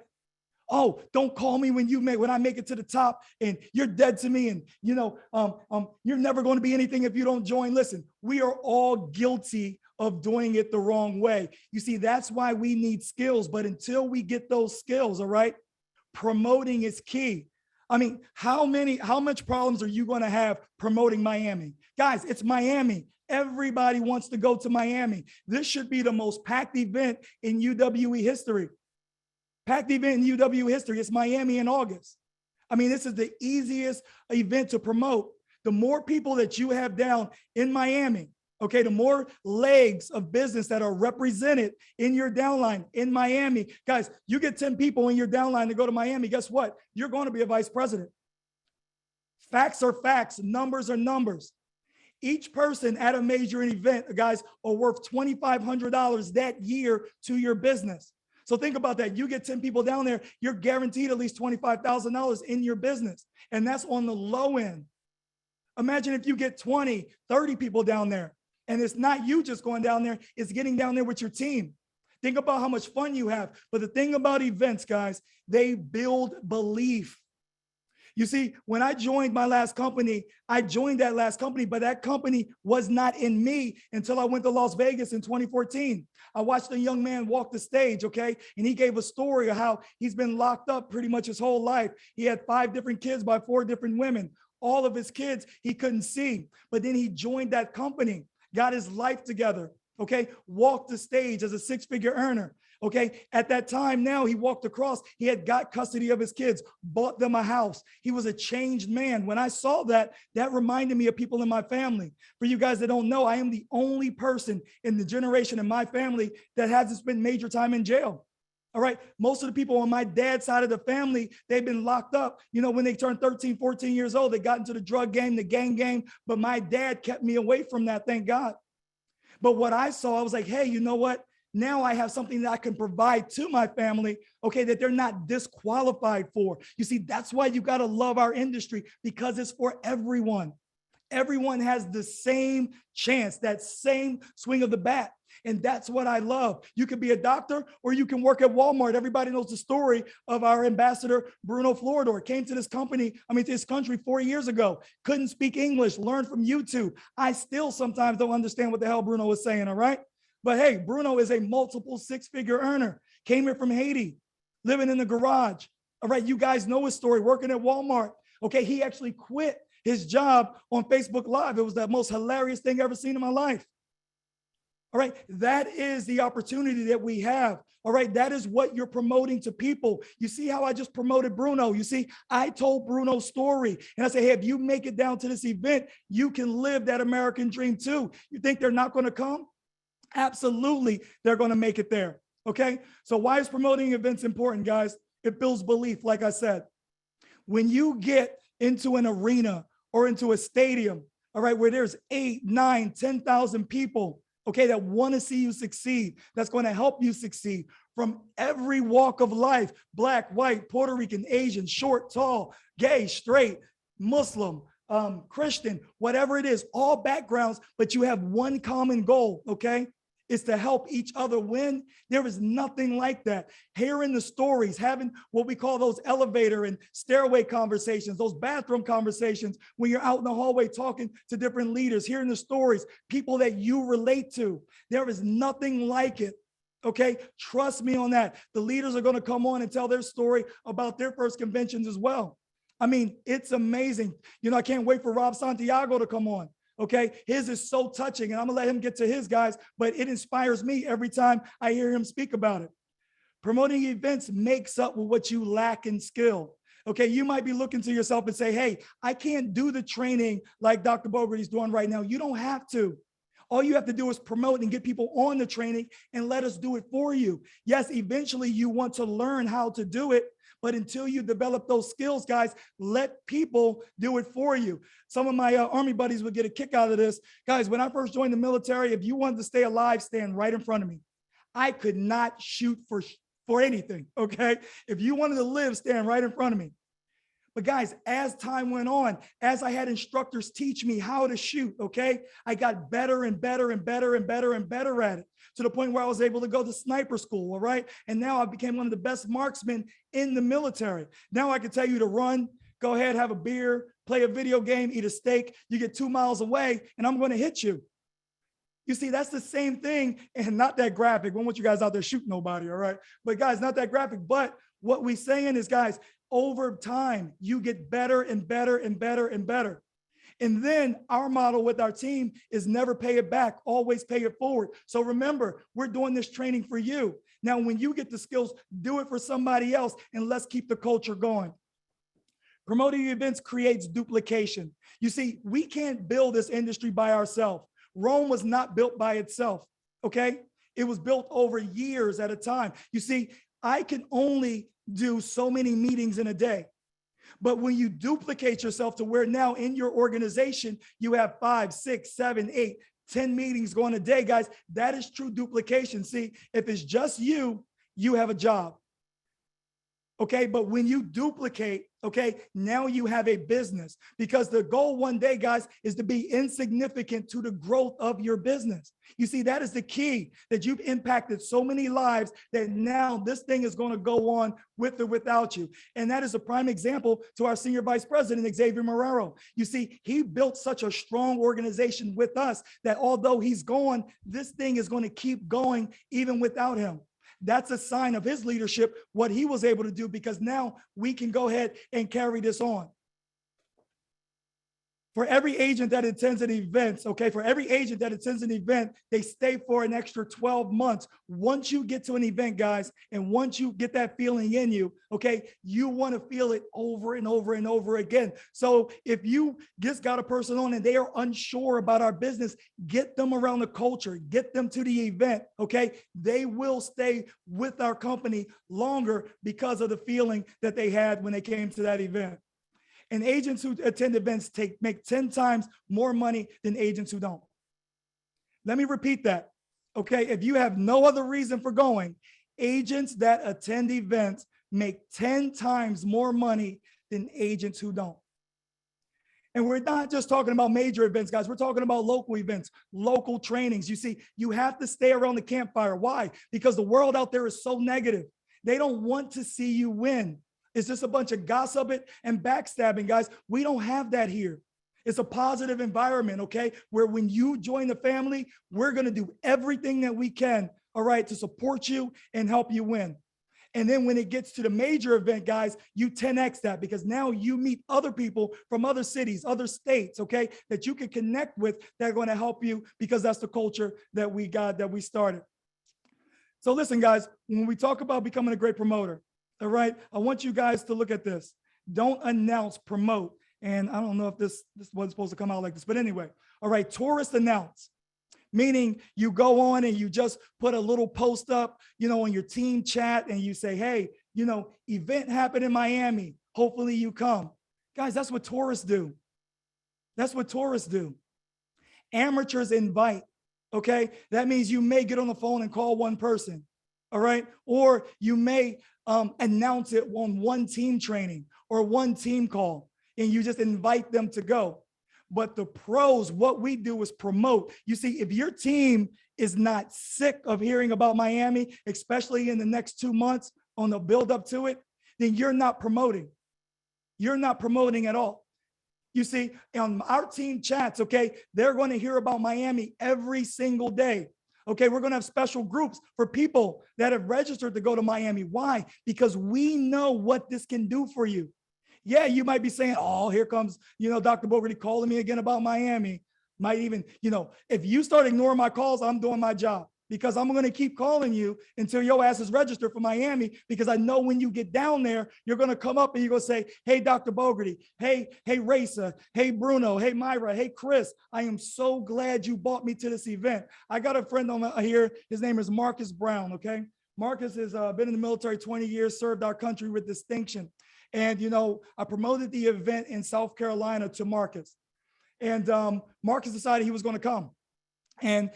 [SPEAKER 3] Oh, don't call me when I make it to the top and you're dead to me. And you're never going to be anything if you don't join. Listen, we are all guilty of doing it the wrong way. You see, that's why we need skills. But until we get those skills, all right, promoting is key. I mean, how much problems are you going to have promoting Miami? Guys, it's Miami. Everybody wants to go to Miami. This should be the most packed event in UWE history. Packed event in UW history. It's Miami in August. I mean, this is the easiest event to promote. The more people that you have down in Miami, okay, the more legs of business that are represented in your downline in Miami. Guys, you get 10 people in your downline to go to Miami, guess what? You're going to be a vice president. Facts are facts, numbers are numbers. Each person at a major event, guys, are worth $2,500 that year to your business. So think about that. You get 10 people down there, you're guaranteed at least $25,000 in your business. And that's on the low end. Imagine if you get 20, 30 people down there, and it's not you just going down there, it's getting down there with your team. Think about how much fun you have. But the thing about events, guys, they build belief. You see, when I joined my last company, I joined that last company, but that company was not in me until I went to Las Vegas in 2014. I watched a young man walk the stage, okay? And he gave a story of how he's been locked up pretty much his whole life. He had 5 different kids by 4 different women. All of his kids he couldn't see, but then he joined that company, got his life together, okay? Walked the stage as a 6-figure earner. Okay, at that time now he walked across, he had got custody of his kids, bought them a house. He was a changed man. When I saw that, that reminded me of people in my family. For you guys that don't know, I am the only person in the generation in my family that hasn't spent major time in jail. All right, most of the people on my dad's side of the family, they've been locked up. You know, when they turned 13, 14 years old, they got into the drug game, the gang game, but my dad kept me away from that, thank God. But what I saw, I was like, hey, you know what? Now I have something that I can provide to my family, okay, that they're not disqualified for. You see, that's why you got to love our industry, because it's for everyone. Everyone has the same chance, that same swing of the bat. And that's what I love. You could be a doctor or you can work at Walmart. Everybody knows the story of our ambassador, Bruno Floridor. Came to this company, to this country 4 years ago. Couldn't speak English, learned from YouTube. I still sometimes don't understand what the hell Bruno was saying, all right? But hey, Bruno is a multiple 6-figure earner. Came here from Haiti, living in the garage. All right, you guys know his story, working at Walmart. Okay, he actually quit his job on Facebook Live. It was the most hilarious thing I've ever seen in my life. All right, that is the opportunity that we have. All right, that is what you're promoting to people. You see how I just promoted Bruno? You see, I told Bruno's story and I say, hey, if you make it down to this event, you can live that American dream too. You think they're not going to come? Absolutely, they're going to make it there. Okay, so why is promoting events important, guys? It builds belief, like I said. When you get into an arena or into a stadium, all right, where there's 8, 9, 10,000 people, okay, that want to see you succeed, that's going to help you succeed from every walk of life, Black, white, Puerto Rican, Asian, short, tall, gay, straight, Muslim, Christian, whatever it is, all backgrounds, but you have one common goal, okay? Is to help each other win. There is nothing like that. Hearing the stories, having what we call those elevator and stairway conversations, those bathroom conversations, when you're out in the hallway talking to different leaders, hearing the stories, people that you relate to. There is nothing like it. Okay, trust me on that. The leaders are going to come on and tell their story about their first conventions as well. It's amazing. You know, I can't wait for Rob Santiago to come on. Okay, his is so touching, and I'm gonna let him get to his, guys, but it inspires me every time I hear him speak about it. Promoting events makes up with what you lack in skill. Okay, you might be looking to yourself and say, hey, I can't do the training like Dr. Bogerty's doing right now. You don't have to. All you have to do is promote and get people on the training and let us do it for you. Yes, eventually you want to learn how to do it, but until you develop those skills, guys, let people do it for you. Some of my Army buddies would get a kick out of this. Guys, when I first joined the military, if you wanted to stay alive, stand right in front of me. I could not shoot for anything, okay? If you wanted to live, stand right in front of me. But guys, as time went on, as I had instructors teach me how to shoot, okay, I got better and better and better and better and better at it, to the point where I was able to go to sniper school, all right? And now I became one of the best marksmen in the military. Now I can tell you to run, go ahead, have a beer, play a video game, eat a steak. You get 2 miles away and I'm going to hit you. You see, that's the same thing, and not that graphic. We don't want you guys out there shooting nobody, all right? But guys, not that graphic. But what we're saying is, guys, over time, you get better and better and better and better. And then our model with our team is never pay it back, always pay it forward. So remember, we're doing this training for you. Now, when you get the skills, do it for somebody else, and let's keep the culture going. Promoting events creates duplication. You see, we can't build this industry by ourselves. Rome was not built by itself, okay? It was built over years at a time. You see, I can only do so many meetings in a day. But when you duplicate yourself to where now in your organization, you have 5, 6, 7, 8, 10 meetings going a day, guys, that is true duplication. See, if it's just you, you have a job. Okay, but when you duplicate, okay, now you have a business, because the goal one day, guys, is to be insignificant to the growth of your business. You see, that is the key, that you've impacted so many lives that now this thing is going to go on with or without you. And that is a prime example to our senior vice president, Xavier Marrero. You see, he built such a strong organization with us that although he's gone, this thing is going to keep going even without him. That's a sign of his leadership, what he was able to do, because now we can go ahead and carry this on. For every agent that attends an event, okay, for every agent that attends an event, they stay for an extra 12 months. Once you get to an event, guys, and once you get that feeling in you, okay, you want to feel it over and over and over again. So if you just got a person on and they are unsure about our business, get them around the culture, get them to the event, okay? They will stay with our company longer because of the feeling that they had when they came to that event. And agents who attend events make 10 times more money than agents who don't. Let me repeat that, okay? If you have no other reason for going, agents that attend events make 10 times more money than agents who don't. And we're not just talking about major events, guys. We're talking about local events, local trainings. You see, you have to stay around the campfire. Why? Because the world out there is so negative. They don't want to see you win. It's just a bunch of gossiping and backstabbing, guys. We don't have that here. It's a positive environment, okay? Where when you join the family, we're going to do everything that we can, all right, to support you and help you win. And then when it gets to the major event, guys, you 10X that, because now you meet other people from other cities, other states, okay, that you can connect with that are going to help you, because that's the culture that we got, that we started. So listen, guys, when we talk about becoming a great promoter, all right, I want you guys to look at this. Don't announce, promote. And I don't know if this wasn't supposed to come out like this, but anyway, all right, tourist announce, meaning you go on and you just put a little post up, you know, on your team chat, and you say, hey, you know, event happened in Miami. Hopefully you come. Guys, that's what tourists do. That's what tourists do. Amateurs invite, okay? That means you may get on the phone and call one person, all right? Or you may announce it on one team training or one team call, and you just invite them to go. But the pros, what we do is promote. You see, if your team is not sick of hearing about Miami, especially in the next 2 months on the build up to it, then you're not promoting. You're not promoting at all. You see, on our team chats, okay, they're going to hear about Miami every single day. Okay, we're going to have special groups for people that have registered to go to Miami. Why? Because we know what this can do for you. Yeah, you might be saying, oh, here comes, you know, Dr. Bogerty calling me again about Miami. Might even, you know, if you start ignoring my calls, I'm doing my job, because I'm going to keep calling you until your ass is registered for Miami, because I know when you get down there, you're going to come up and you're going to say, hey, Dr. Bogerty, hey, Raysa, hey, Bruno, hey, Mayra, hey, Chris, I am so glad you brought me to this event. I got a friend on here. His name is Marcus Brown, okay? Marcus has been in the military 20 years, served our country with distinction. And, you know, I promoted the event in South Carolina to Marcus. And Marcus decided he was going to come. And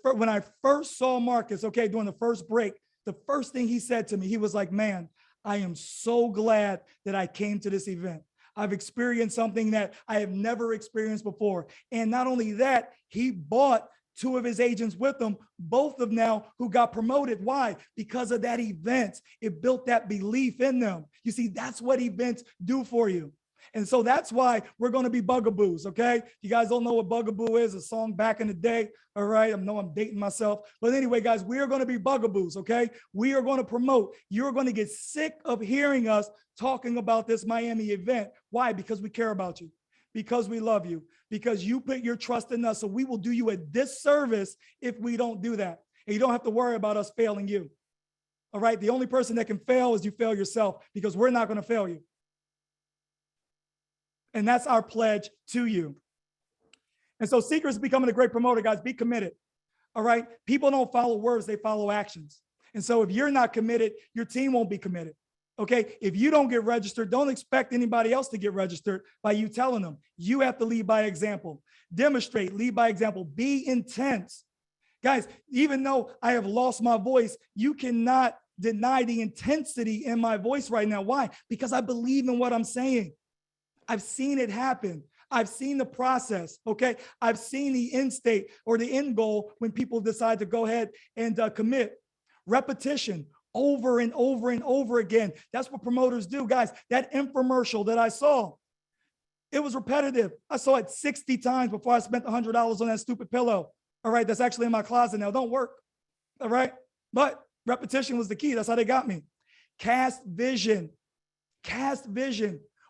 [SPEAKER 3] when I first saw Marcus, okay, during the first break, the first thing he said to me, he was like, man, I am so glad that I came to this event. I've experienced something that I have never experienced before. And not only that, he bought 2 of his agents with him, both of now who got promoted. Why? Because of that event. It built that belief in them. You see, that's what events do for you. And so that's why we're going to be bugaboos, okay? You guys don't know what bugaboo is, a song back in the day, all right? I know I'm dating myself. But anyway, guys, we are going to be bugaboos, okay? We are going to promote. You're going to get sick of hearing us talking about this Miami event. Why? Because we care about you, because we love you, because you put your trust in us. So we will do you a disservice if we don't do that. And you don't have to worry about us failing you, all right? The only person that can fail is you fail yourself, because we're not going to fail you. And that's our pledge to you. And so secrets of becoming a great promoter, guys, be committed. All right. People don't follow words, they follow actions. And so if you're not committed, your team won't be committed. Okay, if you don't get registered, don't expect anybody else to get registered by you telling them. You have to lead by example. Demonstrate, lead by example, be intense. Guys, even though I have lost my voice, you cannot deny the intensity in my voice right now. Why? Because I believe in what I'm saying. I've seen it happen. I've seen the process, okay? I've seen the end state or the end goal when people decide to go ahead and commit. Repetition, over and over and over again. That's what promoters do, guys. That infomercial that I saw, it was repetitive. I saw it 60 times before I spent $100 on that stupid pillow. All right, that's actually in my closet now. Don't work, all right? But repetition was the key. That's how they got me. Cast vision,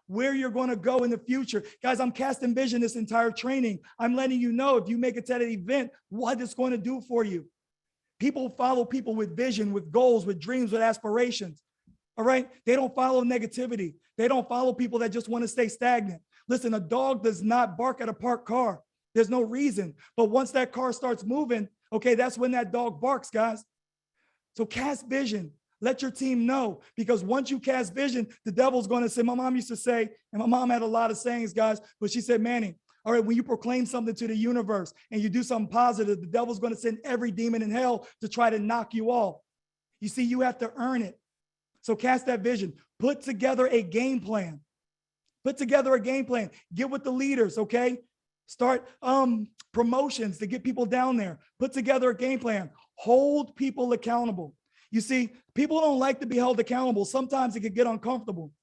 [SPEAKER 3] where you're going to go in the future. Guys, I'm casting vision this entire training. I'm letting you know if you make it to that event, what it's going to do for you. People follow people with vision, with goals, with dreams, with aspirations. All right. They don't follow negativity. They don't follow people that just want to stay stagnant. Listen, a dog does not bark at a parked car. There's no reason. But once that car starts moving, okay, that's when that dog barks, guys. So cast vision. Let your team know, because once you cast vision, the devil's going to say, my mom used to say, and my mom had a lot of sayings, guys, but she said, Manny, all right, when you proclaim something to the universe and you do something positive, the devil's going to send every demon in hell to try to knock you off. You see, you have to earn it. So cast that vision. Put together a game plan. Put together a game plan. Get with the leaders, okay? Start promotions to get people down there. Put together a game plan. Hold people accountable. You see, people don't like to be held accountable. Sometimes it can get uncomfortable.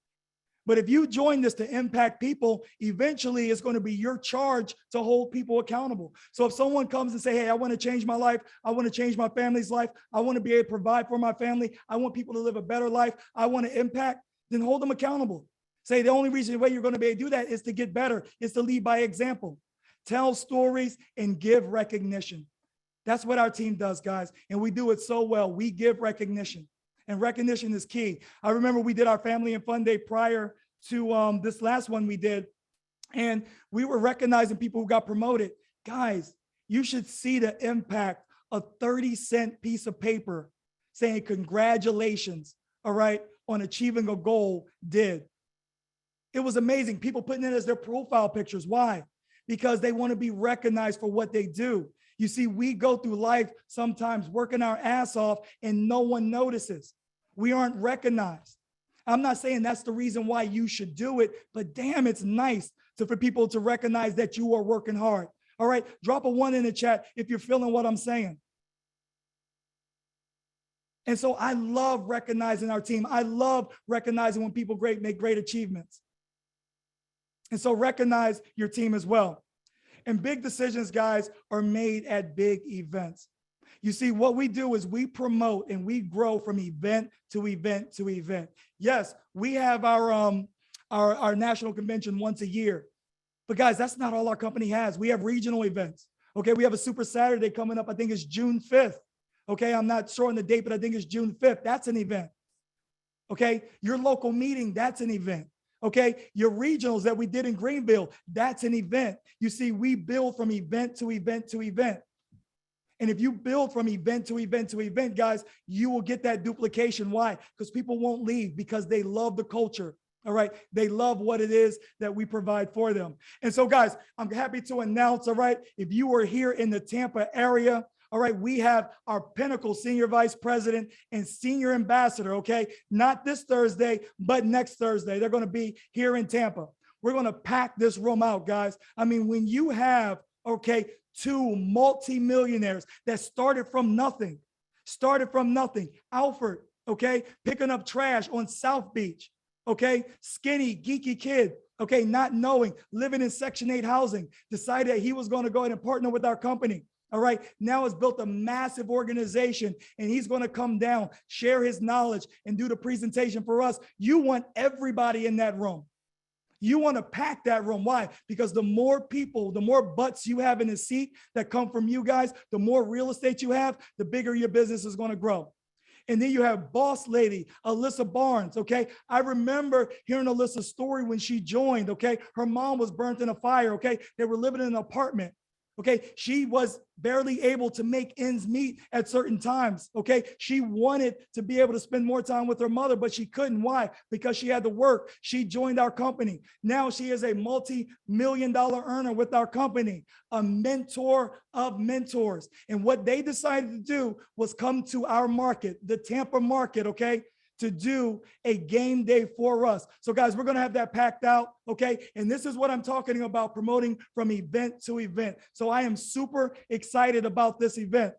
[SPEAKER 3] But if you join this to impact people, eventually it's going to be your charge to hold people accountable. So if someone comes and say, hey, I want to change my life. I want to change my family's life. I want to be able to provide for my family. I want people to live a better life. I want to impact, then hold them accountable. Say the only reason why you're going to be able to do that is to get better, is to lead by example. Tell stories and give recognition. That's what our team does, guys. And we do it so well. We give recognition, and recognition is key. I remember we did our family and fun day prior to this last one we did, and we were recognizing people who got promoted. Guys, you should see the impact a 30-cent piece of paper saying congratulations, all right, on achieving a goal did. It was amazing. People putting it as their profile pictures. Why? Because they want to be recognized for what they do. You see, we go through life sometimes working our ass off and no one notices. We aren't recognized. I'm not saying that's the reason why you should do it, but damn, it's nice for people to recognize that you are working hard. All right, drop a 1 in the chat if you're feeling what I'm saying. And so I love recognizing our team. I love recognizing when people make great achievements. And so recognize your team as well. And big decisions, guys, are made at big events. You see, what we do is we promote and we grow from event to event to event. Yes, we have our national convention once a year. But guys, that's not all our company has. We have regional events. Okay, we have a Super Saturday coming up. I think it's June 5th. Okay, I'm not sure on the date, but I think it's June 5th. That's an event. Okay, your local meeting, that's an event. Okay, your regionals that we did in Greenville, that's an event. You see, we build from event to event to event. And if you build from event to event to event, guys, you will get that duplication. Why? Because people won't leave, because they love the culture. All right, they love what it is that we provide for them. And so, guys, I'm happy to announce, all right, if you are here in the Tampa area, all right, we have our Pinnacle Senior Vice President and Senior Ambassador, okay? Not this Thursday, but next Thursday. They're going to be here in Tampa. We're going to pack this room out, guys. I mean, when you have, okay, 2 multimillionaires that started from nothing, Alfred, okay, picking up trash on South Beach, okay, skinny, geeky kid, okay, not knowing, living in Section 8 housing, decided that he was going to go ahead and partner with our company. All right, now has built a massive organization, and he's going to come down, share his knowledge, and do the presentation for us. You want everybody in that room. You want to pack that room. Why? Because the more people, the more butts you have in the seat that come from you guys, the more real estate you have, the bigger your business is going to grow. And then you have boss lady, Alyssa Barnes, okay? I remember hearing Alyssa's story when she joined, okay? Her mom was burnt in a fire, okay? They were living in an apartment. Okay, she was barely able to make ends meet at certain times. Okay, she wanted to be able to spend more time with her mother, but she couldn't. Why? Because she had to work. She joined our company. Now she is a multi-million-dollar earner with our company, a mentor of mentors. And what they decided to do was come to our market, the Tampa market, okay, to do a game day for us. So guys, we're going to have that packed out. Okay. And this is what I'm talking about, promoting from event to event. So I am super excited about this event.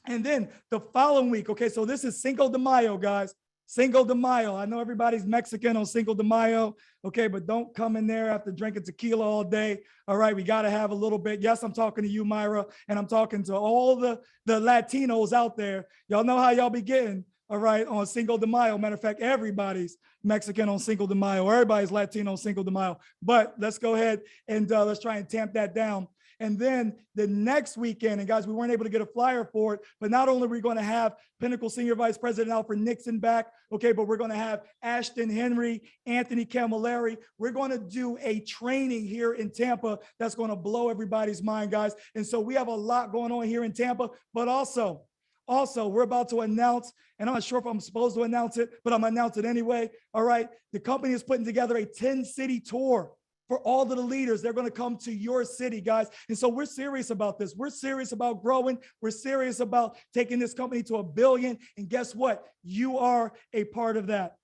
[SPEAKER 3] And then the following week. Okay. So this is Cinco de Mayo, guys. Cinco de Mayo. I know everybody's Mexican on Cinco de Mayo. Okay. But don't come in there after drinking tequila all day. All right. We got to have a little bit. Yes, I'm talking to you, Mayra, and I'm talking to all the Latinos out there. Y'all know how y'all be getting. All right, on Cinco de Mayo. Matter of fact, everybody's Mexican on Cinco de Mayo. Everybody's Latino on Cinco de Mayo. But let's go ahead and let's try and tamp that down. And then the next weekend, and guys, we weren't able to get a flyer for it, but not only are we going to have Pinnacle Senior Vice President Alfred Nixon back, okay, but we're going to have Ashton Henry, Anthony Camilleri. We're going to do a training here in Tampa that's going to blow everybody's mind, guys. And so we have a lot going on here in Tampa, but also, we're about to announce, and I'm not sure if I'm supposed to announce it, but I'm gonna announce it anyway. All right. The company is putting together a 10-city tour for all of the leaders. They're going to come to your city, guys. And so we're serious about this. We're serious about growing. We're serious about taking this company to $1 billion. And guess what? You are a part of that.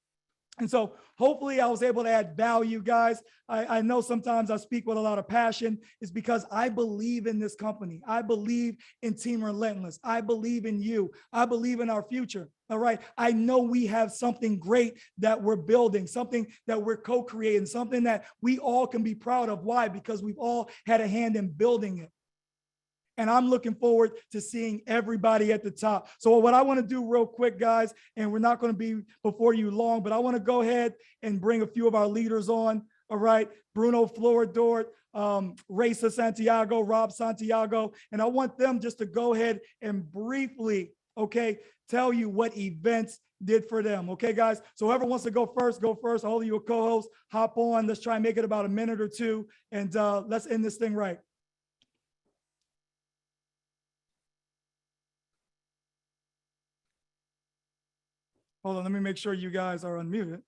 [SPEAKER 3] And so hopefully I was able to add value, guys. I know sometimes I speak with a lot of passion. It's because I believe in this company. I believe in Team Relentless. I believe in you. I believe in our future. All right. I know we have something great that we're building, something that we're co-creating, something that we all can be proud of. Why? Because we've all had a hand in building it. And I'm looking forward to seeing everybody at the top. So what I want to do real quick, guys, and we're not going to be before you long, but I want to go ahead and bring a few of our leaders on. All right. Bruno Floridort, Raysa Santiago, Rob Santiago. And I want them just to go ahead and briefly, okay, tell you what events did for them. Okay, guys. So whoever wants to go first, go first. All of you co-hosts, hop on. Let's try and make it about a minute or two. And let's end this thing right. Hold on, let me make sure you guys are unmuted.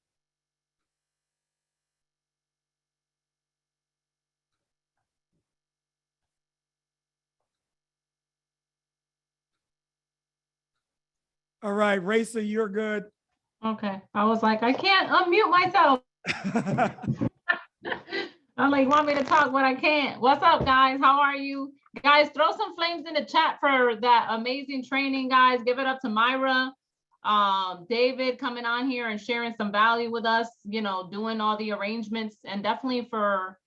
[SPEAKER 3] All right, Raysa, you're good.
[SPEAKER 4] Okay, I was like, I can't unmute myself. I'm like, want me to talk, but I can't. What's up, guys? How are you? Guys, throw some flames in the chat for that amazing training, guys. Give it up to Mayra. David coming on here and sharing some value with us, you know, doing all the arrangements, and definitely for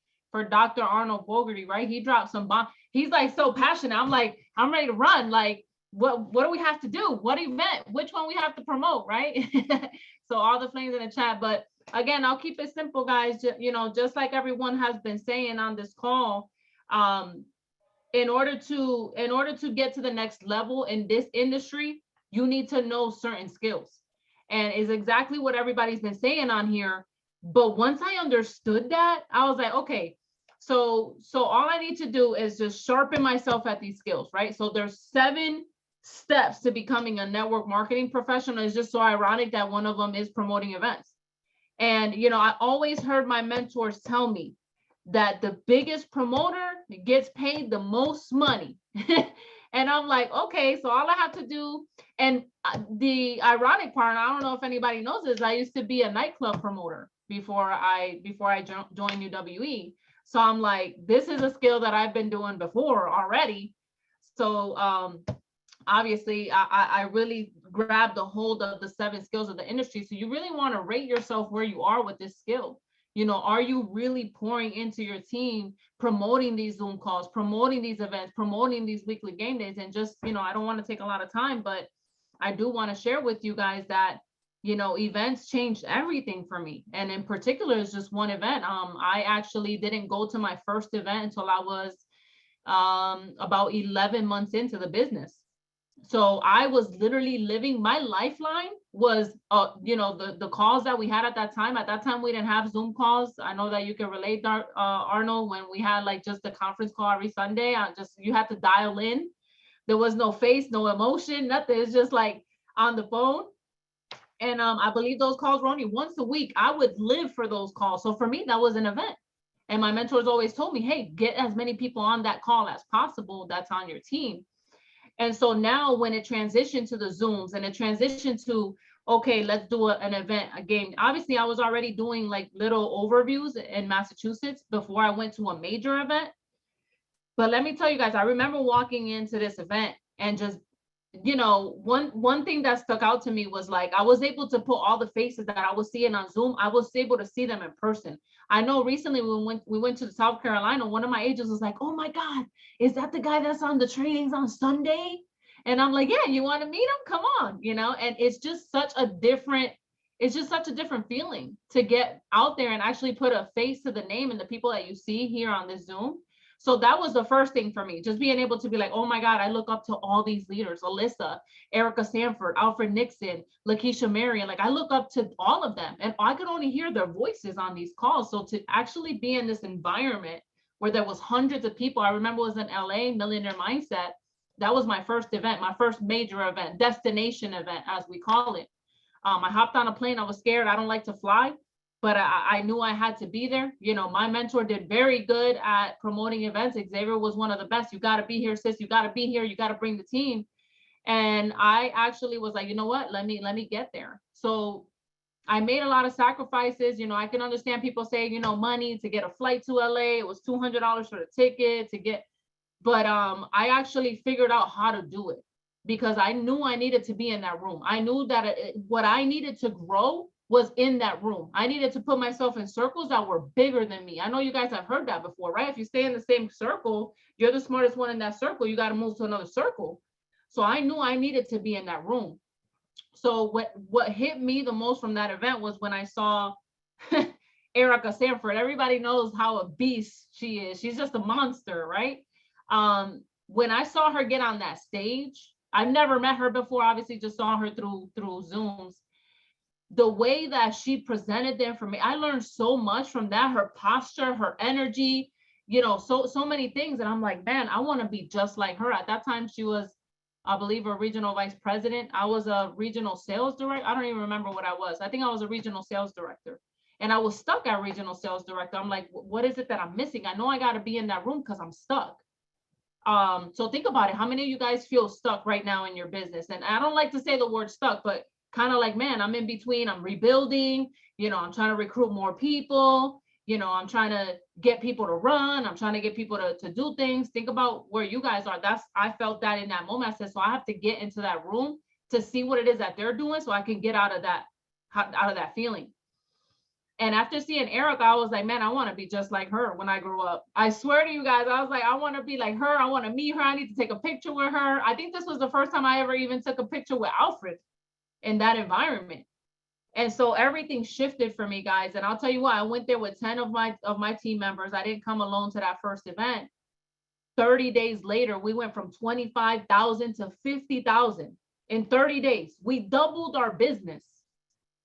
[SPEAKER 4] Dr. Arnold Bogerty, right? He dropped some bomb. He's like so passionate. I'm like, I'm ready to run. Like, what do we have to do? What event? Which one we have to promote, right? So all the flames in the chat. But again, I'll keep it simple, guys. You know, just like everyone has been saying on this call, in order to get to the next level in this industry, you need to know certain skills. And is exactly what everybody's been saying on here. But once I understood that, I was like, okay, so all I need to do is just sharpen myself at these skills, right? So there's 7 steps to becoming a network marketing professional. It's just so ironic that one of them is promoting events. And, you know, I always heard my mentors tell me that the biggest promoter gets paid the most money. And I'm like, okay, so all I have to do, and the ironic part, I don't know if anybody knows this, I used to be a nightclub promoter before I joined UWE. So I'm like, this is a skill that I've been doing before already. So obviously I really grabbed a hold of the 7 skills of the industry. So you really want to rate yourself where you are with this skill. You know, are you really pouring into your team, promoting these Zoom calls, promoting these events, promoting these weekly game days? And just, you know, I don't want to take a lot of time, but I do want to share with you guys that, you know, events changed everything for me. And in particular, it's just one event. I actually didn't go to my first event until I was about 11 months into the business. So I was literally living, my lifeline was, the calls that we had at that time. At that time, we didn't have Zoom calls. I know that you can relate, Arnold, when we had like just a conference call every Sunday. You had to dial in. There was no face, no emotion, nothing. It's just like on the phone. And I believe those calls were only once a week. I would live for those calls. So for me, that was an event. And my mentors always told me, hey, get as many people on that call as possible that's on your team. And so now when it transitioned to the Zooms and it transitioned to, okay, let's do an event, a game. Obviously, I was already doing like little overviews in Massachusetts before I went to a major event. But let me tell you guys, I remember walking into this event and just, one thing that stuck out to me was like, I was able to put all the faces that I was seeing on Zoom. I was able to see them in person. I know recently we went to South Carolina, one of my agents was like, oh my God, is that the guy that's on the trainings on Sunday? And I'm like, yeah, you want to meet him? Come on, and it's just such a different feeling to get out there and actually put a face to the name and the people that you see here on this Zoom. So that was the first thing for me, just being able to be like, oh my God, I look up to all these leaders, Alyssa, Erica Sanford, Alfred Nixon, Lakeisha Marion, like I look up to all of them and I could only hear their voices on these calls. So to actually be in this environment where there was hundreds of people, I remember it was in LA, Millionaire Mindset. That was my first event, my first major event, destination event, as we call it. I hopped on a plane. I was scared. I don't like to fly, but I knew I had to be there. My mentor did very good at promoting events. Xavier was one of the best. You got to be here, sis. You got to be here. You got to bring the team. And I actually was like, you know what? Let me get there. So I made a lot of sacrifices. I can understand people saying, money to get a flight to LA. It was $200 for the ticket to get, but I actually figured out how to do it because I knew I needed to be in that room. I knew that what I needed to grow was in that room. I needed to put myself in circles that were bigger than me. I know you guys have heard that before, right? If you stay in the same circle, you're the smartest one in that circle. You got to move to another circle. So I knew I needed to be in that room. So what hit me the most from that event was when I saw Erica Sanford. Everybody knows how a beast she is. She's just a monster, right? When I saw her get on that stage, I've never met her before, obviously just saw her through Zooms. The way that she presented the information, I learned so much from that, her posture, her energy, so many things. And I'm like, man, I want to be just like her. At that time, she was, I believe, a regional vice president. I was a regional sales director. I don't even remember what I was. I think I was a regional sales director. And I was stuck at regional sales director. I'm like, what is it that I'm missing? I know I got to be in that room because I'm stuck. So think about it. How many of you guys feel stuck right now in your business? And I don't like to say the word stuck, but kind of like, man, I'm in between, I'm rebuilding, I'm trying to recruit more people, I'm trying to get people to run, I'm trying to get people to do things. Think about where you guys are. I felt that in that moment. I said, so I have to get into that room to see what it is that they're doing so I can get out of that feeling. And after seeing Erica, I was like, man, I want to be just like her when I grew up. I swear to you guys, I was like, I want to be like her. I want to meet her. I need to take a picture with her. I think this was the first time I ever even took a picture with Alfred in that environment. And so everything shifted for me, guys. And I'll tell you what, I went there with 10 of my team members. I didn't come alone to that first event. 30 days later, we went from 25,000 to 50,000 in 30 days. We doubled our business.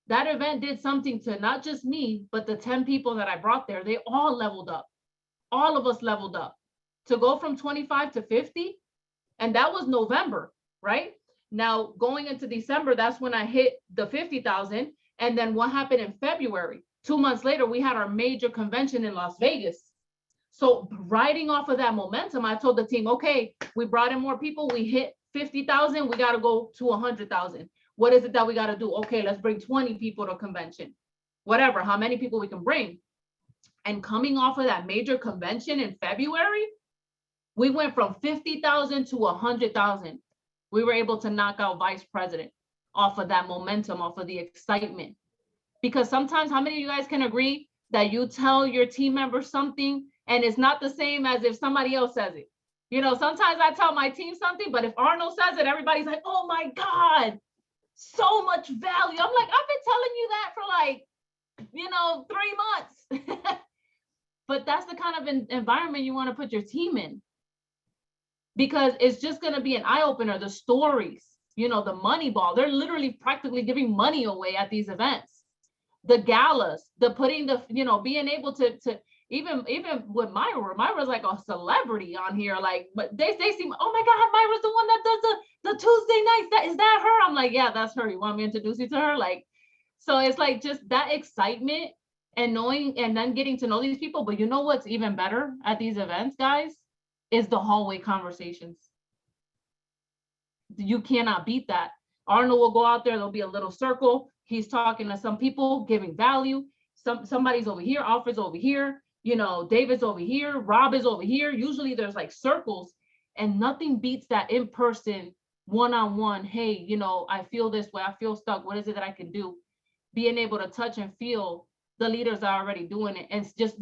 [SPEAKER 4] That event did something to not just me, but the 10 people that I brought there. They all leveled up. All of us leveled up to go from 25 to 50. And that was November, right? Now, going into December, that's when I hit the 50,000. And then what happened in February? 2 months later, we had our major convention in Las Vegas. So riding off of that momentum, I told the team, okay, we brought in more people. We hit 50,000. We got to go to 100,000. What is it that we got to do? Okay, let's bring 20 people to convention. Whatever, how many people we can bring. And coming off of that major convention in February, we went from 50,000 to 100,000. We were able to knock out vice president off of that momentum, off of the excitement. Because sometimes, how many of you guys can agree that you tell your team members something and it's not the same as if somebody else says it? Sometimes I tell my team something, but if Arnold says it, everybody's like, oh my God, so much value. I'm like, I've been telling you that for 3 months. But that's the kind of environment you want to put your team in. because it's just going to be an eye opener. The stories, you know, the money ball, they're literally practically giving money away at these events. The galas, the putting the, you know, being able to even with Myra's like a celebrity on here. Like, but they seem, oh my God, Myra's the one that does the Tuesday nights. Is that her? I'm like, yeah, that's her. You want me to introduce you to her? Like, so it's like just that excitement and knowing, and then getting to know these people. But you know what's even better at these events, guys, is the hallway conversations. You cannot beat that. Arnold will go out there, there'll be a little circle. He's talking to some people, giving value. Somebody's over here, Alfred's over here, you know, David's over here, Rob is over here. Usually there's like circles, and nothing beats that in-person, one-on-one. Hey, you know, I feel this way, I feel stuck. What is it that I can do? Being able to touch and feel the leaders are already doing it, and just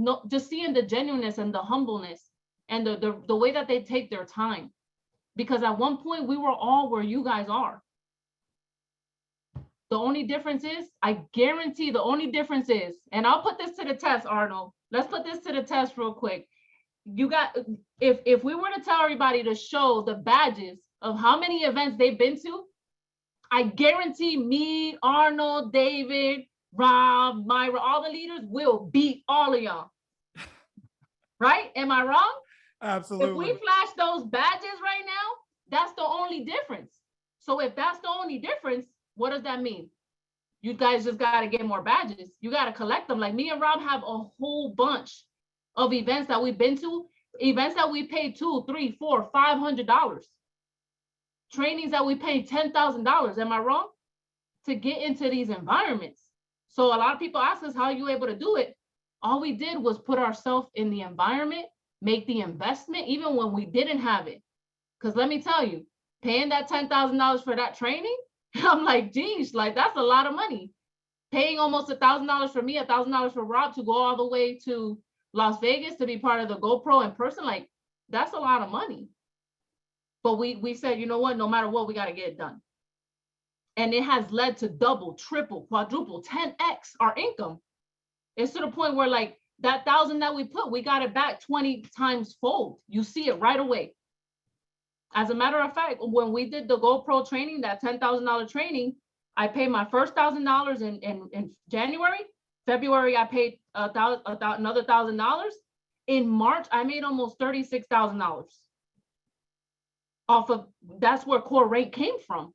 [SPEAKER 4] seeing the genuineness and the humbleness and the way that they take their time. Because at one point we were all where you guys are. The only difference is, I guarantee the only difference is, and I'll put this to the test, Arnold. Let's put this to the test real quick. You got, if we were to tell everybody to show the badges of how many events they've been to, I guarantee me, Arnold, David, Rob, Mayra, all the leaders will beat all of y'all. Right? Am I wrong?
[SPEAKER 3] Absolutely.
[SPEAKER 4] If we flash those badges right now, that's the only difference. So if that's the only difference, what does that mean? You guys just got to get more badges. You got to collect them. Like me and Rob have a whole bunch of events that we've been to, events that we paid $200, $300, $400, $500, trainings that we paid $10,000. Am I wrong? To get into these environments. So a lot of people ask us, how are you able to do it? All we did was put ourselves in the environment, make the investment, even when we didn't have it. Because let me tell you, paying that $10,000 for that training, I'm like, geez, like that's a lot of money. Paying almost $1,000 for me, $1,000 for Rob to go all the way to Las Vegas to be part of the GoPro in person, like that's a lot of money. But we said, you know what, no matter what, we got to get it done. And it has led to double, triple, quadruple, 10x our income. It's to the point where like that 1,000 that we put, we got it back 20 times fold. You see it right away. As a matter of fact, when we did the GoPro training, that $10,000 training, I paid my first $1,000 in January. February, I paid another $1,000. In March, I made almost $36,000 off of, that's where core rank came from.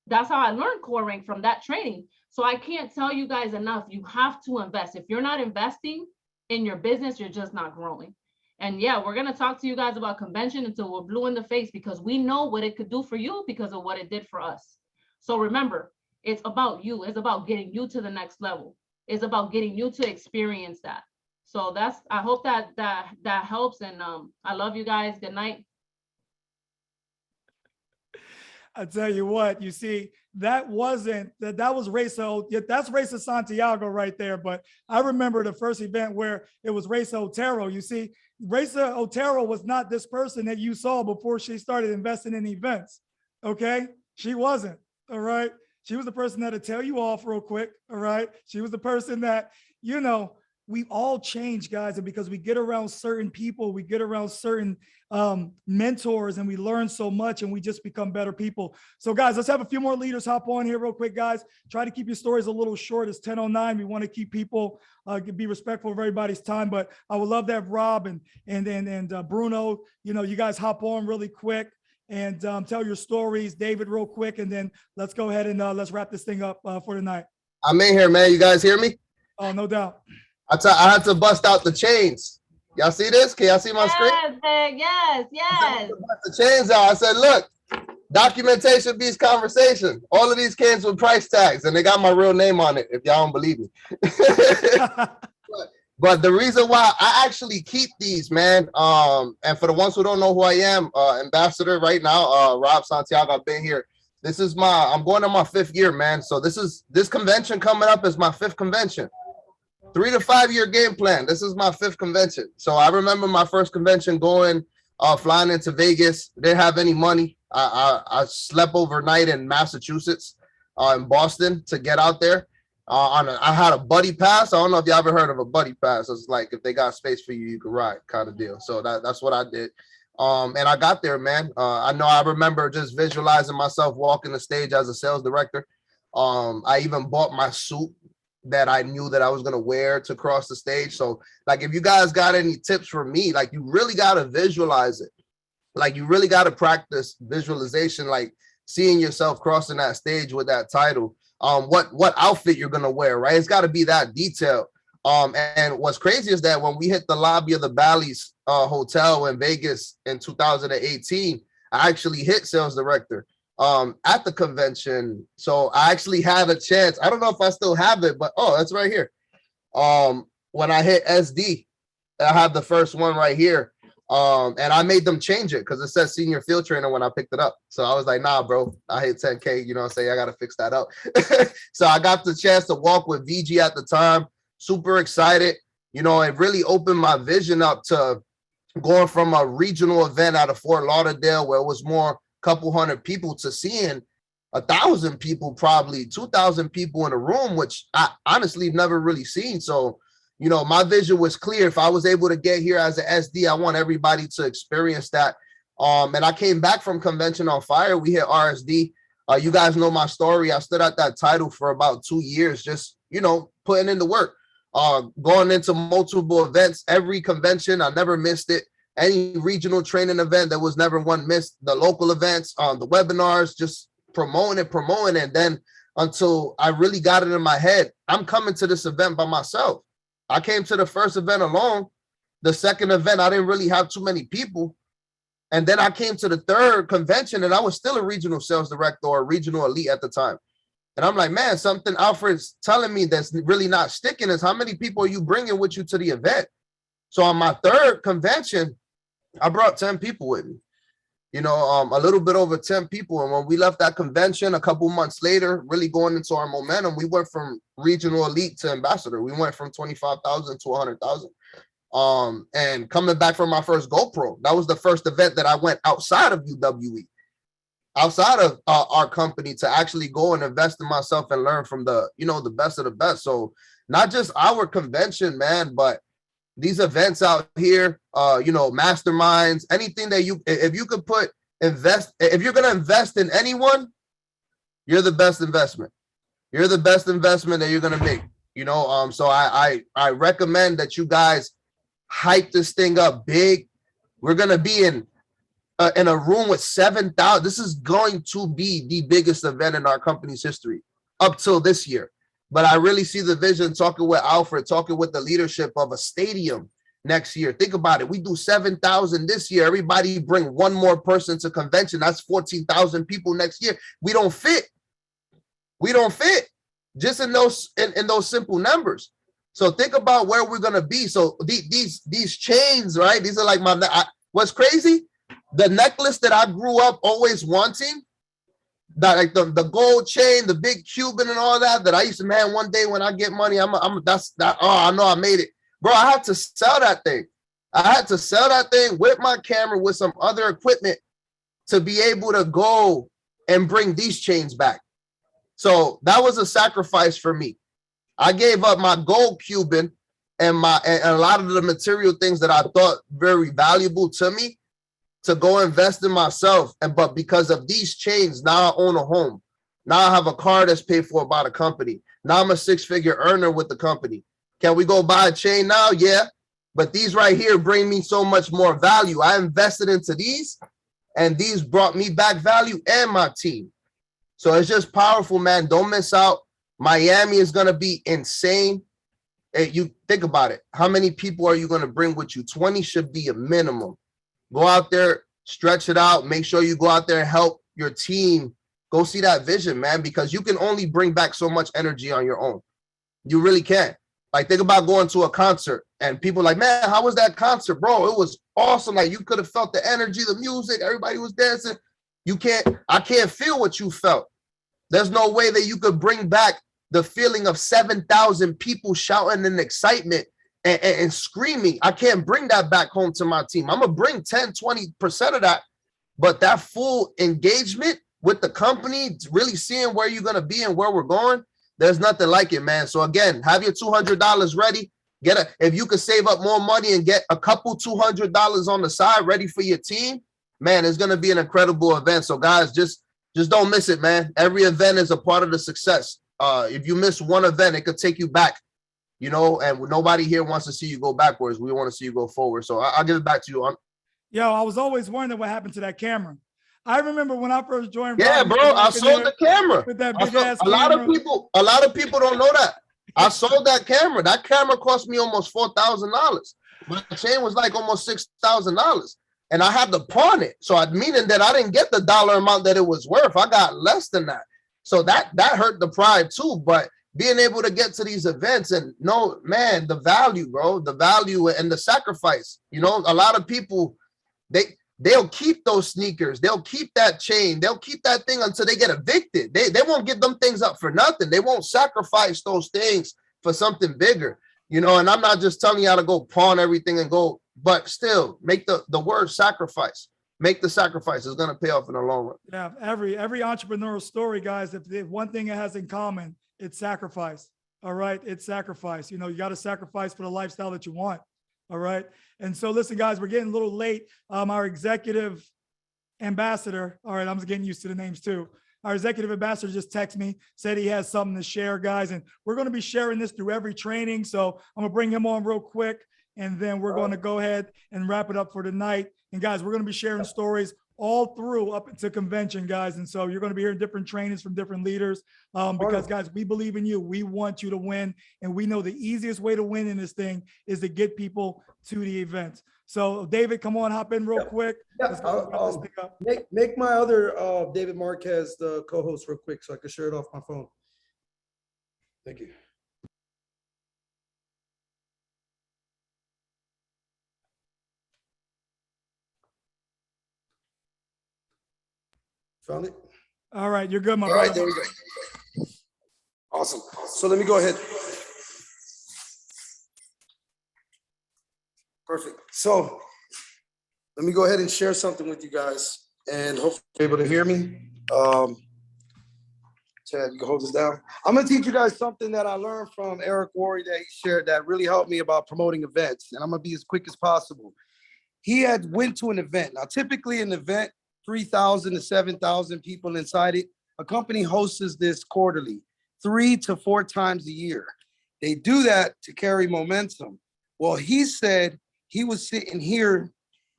[SPEAKER 4] That's how I learned core rank, from that training. So I can't tell you guys enough. You have to invest. If you're not investing in your business, you're just not growing. And yeah, we're going to talk to you guys about convention until we're blue in the face, because we know what it could do for you because of what it did for us. So remember, it's about you. It's about getting you to the next level. It's about getting you to experience that. So that's, I hope that helps. And I love you guys. Good night.
[SPEAKER 3] I tell you what, you see, that was Raysa. That's Raysa Santiago right there. But I remember the first event where it was Raysa Otero. You see, Raysa Otero was not this person that you saw before she started investing in events. Okay. She wasn't. All right. She was the person that'd tell you off real quick. All right. She was the person that, you know, we all change, guys. And because we get around certain people, we get around certain mentors, and we learn so much, and we just become better people. So guys, let's have a few more leaders hop on here real quick, guys. Try to keep your stories a little short. It's 10:09. We want to keep people, be respectful of everybody's time, but I would love to have Rob and Bruno, you know, you guys hop on really quick and tell your stories. David, real quick, and then let's go ahead and let's wrap this thing up for tonight.
[SPEAKER 5] I'm in here, man. You guys hear me?
[SPEAKER 3] Oh, no doubt.
[SPEAKER 5] I had to bust out the chains. Y'all see this? Can y'all see my screen?
[SPEAKER 4] Yes.
[SPEAKER 5] I bust the chains out. I said, look, documentation beats conversation. All of these cans with price tags, and they got my real name on it, if y'all don't believe me. But the reason why I actually keep these, man, and for the ones who don't know who I am, ambassador right now, Rob Santiago, I've been here. This is I'm going on my 5th year, man. So this convention coming up is my 5th convention. 3 to 5 year game plan. This is my 5th convention. So I remember my first convention going, flying into Vegas. Didn't have any money. I slept overnight in Massachusetts, in Boston, to get out there. I had a buddy pass. I don't know if you ever heard of a buddy pass. It's like if they got space for you, you can ride, kind of deal. So that's what I did. And I got there, man. I remember just visualizing myself walking the stage as a sales director. I even bought my suit that I knew that I was gonna wear to cross the stage. So like, if you guys got any tips for me, like, you really got to visualize it. Like, you really got to practice visualization, like seeing yourself crossing that stage with that title. What outfit you're gonna wear, right? It's got to be that detailed. And what's crazy is that when we hit the lobby of the Bally's hotel in Vegas in 2018, I actually hit sales director at the convention. So I actually had a chance. I don't know if I still have it, but oh, that's right here. When I hit SD, I have the first one right here. And I made them change it because it says senior field trainer when I picked it up. So I was like, nah, bro, I hit 10K, you know what I'm saying? I got to fix that up. So I got the chance to walk with VG at the time. Super excited. You know, it really opened my vision up to going from a regional event out of Fort Lauderdale where it was more couple hundred people to seeing 1,000 people, probably 2,000 people in a room, which I honestly never really seen. So, you know, my vision was clear. If I was able to get here as an SD, I want everybody to experience that. And I came back from Convention on Fire. We hit RSD. You guys know my story. I stood at that title for about 2 years, just, you know, putting in the work, going into multiple events, every convention. I never missed it. Any regional training event, there was never one missed. The local events, the webinars, just promoting it. And then until I really got it in my head, I'm coming to this event by myself. I came to the first event alone. The second event, I didn't really have too many people. And then I came to the third convention and I was still a regional sales director or a regional elite at the time. And I'm like, man, something Alfred's telling me that's really not sticking is how many people are you bringing with you to the event? So on my third convention, I brought 10 people with me, you know, a little bit over 10 people. And when we left that convention a couple months later, really going into our momentum, we went from regional elite to ambassador. We went from 25,000 to 100,000. And coming back from my first GoPro, that was the first event that I went outside of UWE, outside of our company, to actually go and invest in myself and learn from the, you know, the best of the best. So not just our convention, man, but these events out here, you know, masterminds, anything that if you could if you're going to invest in anyone, you're the best investment. You're the best investment that you're going to make, you know? So I recommend that you guys hype this thing up big. We're going to be in a room with 7,000. This is going to be the biggest event in our company's history up till this year. But I really see the vision, talking with Alfred, talking with the leadership of a stadium next year. Think about it. We do 7,000 this year. Everybody bring one more person to convention. That's 14,000 people next year. We don't fit. We don't fit just in those simple numbers. So think about where we're going to be. So these chains, right? These are like what's crazy? The necklace that I grew up always wanting, that like the gold chain, the big Cuban and all that I used to, man, one day when I get money, I know I made it. Bro, I had to sell that thing. I had to sell that thing with my camera, with some other equipment, to be able to go and bring these chains back. So that was a sacrifice for me. I gave up my gold Cuban and a lot of the material things that I thought very valuable to me, to go invest in myself. But because of these chains, now I own a home. Now I have a car that's paid for by the company. Now I'm a 6-figure earner with the company. Can we go buy a chain now? Yeah. But these right here bring me so much more value. I invested into these, and these brought me back value and my team. So it's just powerful, man. Don't miss out. Miami is going to be insane. You think about it. How many people are you going to bring with you? 20 should be a minimum. Go out there, stretch it out. Make sure you go out there and help your team. Go see that vision, man, because you can only bring back so much energy on your own. You really can. Like, think about going to a concert and people like, man, how was that concert, bro? It was awesome. Like, you could have felt the energy, the music, everybody was dancing. I can't feel what you felt. There's no way that you could bring back the feeling of 7,000 people shouting in excitement and screaming. I can't bring that back home to my team. I'm going to bring 10, 20% of that, but that full engagement with the company, really seeing where you're going to be and where we're going, there's nothing like it, man. So again, have your $200 ready. If you could save up more money and get a couple $200 on the side ready for your team, man, it's going to be an incredible event. So guys, just don't miss it, man. Every event is a part of the success. If you miss one event, it could take you back, you know, and nobody here wants to see you go backwards. We want to see you go forward. So I'll give it back to you.
[SPEAKER 3] Yo, I was always wondering what happened to that camera. I remember when I first joined.
[SPEAKER 5] Yeah,
[SPEAKER 3] Robbie,
[SPEAKER 5] bro, I sold the camera.
[SPEAKER 3] With that big ass
[SPEAKER 5] a lot of people don't know that. I sold that camera. That camera cost me almost $4,000. But the chain was like almost $6,000. And I had to pawn it. So meaning that I didn't get the dollar amount that it was worth. I got less than that. So that hurt the pride too. But being able to get to these events and no, man, the value, bro, the value and the sacrifice. You know, a lot of people, they'll keep those sneakers. They'll keep that chain. They'll keep that thing until they get evicted. They won't give them things up for nothing. They won't sacrifice those things for something bigger, you know, and I'm not just telling you how to go pawn everything and go, but still make the word sacrifice. Make the sacrifice. It's going to pay off in the long run.
[SPEAKER 3] Yeah, every entrepreneurial story, guys, if one thing it has in common, it's sacrifice. All right, it's sacrifice. You know, you got to sacrifice for the lifestyle that you want. All right. And so listen, guys, we're getting a little late. Our executive ambassador, all right, I'm just getting used to the names too. Our executive ambassador just texted me, said he has something to share, guys. And we're going to be sharing this through every training. So I'm going to bring him on real quick. And then we're going to go ahead and wrap it up for tonight. And guys, we're going to be sharing stories all through up into convention, guys. And so you're going to be hearing different trainings from different leaders because, guys, we believe in you. We want you to win. And we know the easiest way to win in this thing is to get people to the events. So, David, come on, hop in real quick.
[SPEAKER 2] Yeah, make my other David Marquez the co-host real quick so I can share it off my phone. Thank you. Found it?
[SPEAKER 3] All right, you're good, my
[SPEAKER 2] All
[SPEAKER 3] brother.
[SPEAKER 2] right, there we go. Awesome. So let me go ahead. Perfect. So let me go ahead and share something with you guys and hopefully you're able to hear me. Chad, you can hold this down. I'm going to teach you guys something that I learned from Eric Worre that he shared that really helped me about promoting events. And I'm going to be as quick as possible. He had went to an event. Now, typically an event, 3,000 to 7,000 people inside it. A company hosts this quarterly, 3 to 4 times a year. They do that to carry momentum. Well, he said he was sitting here,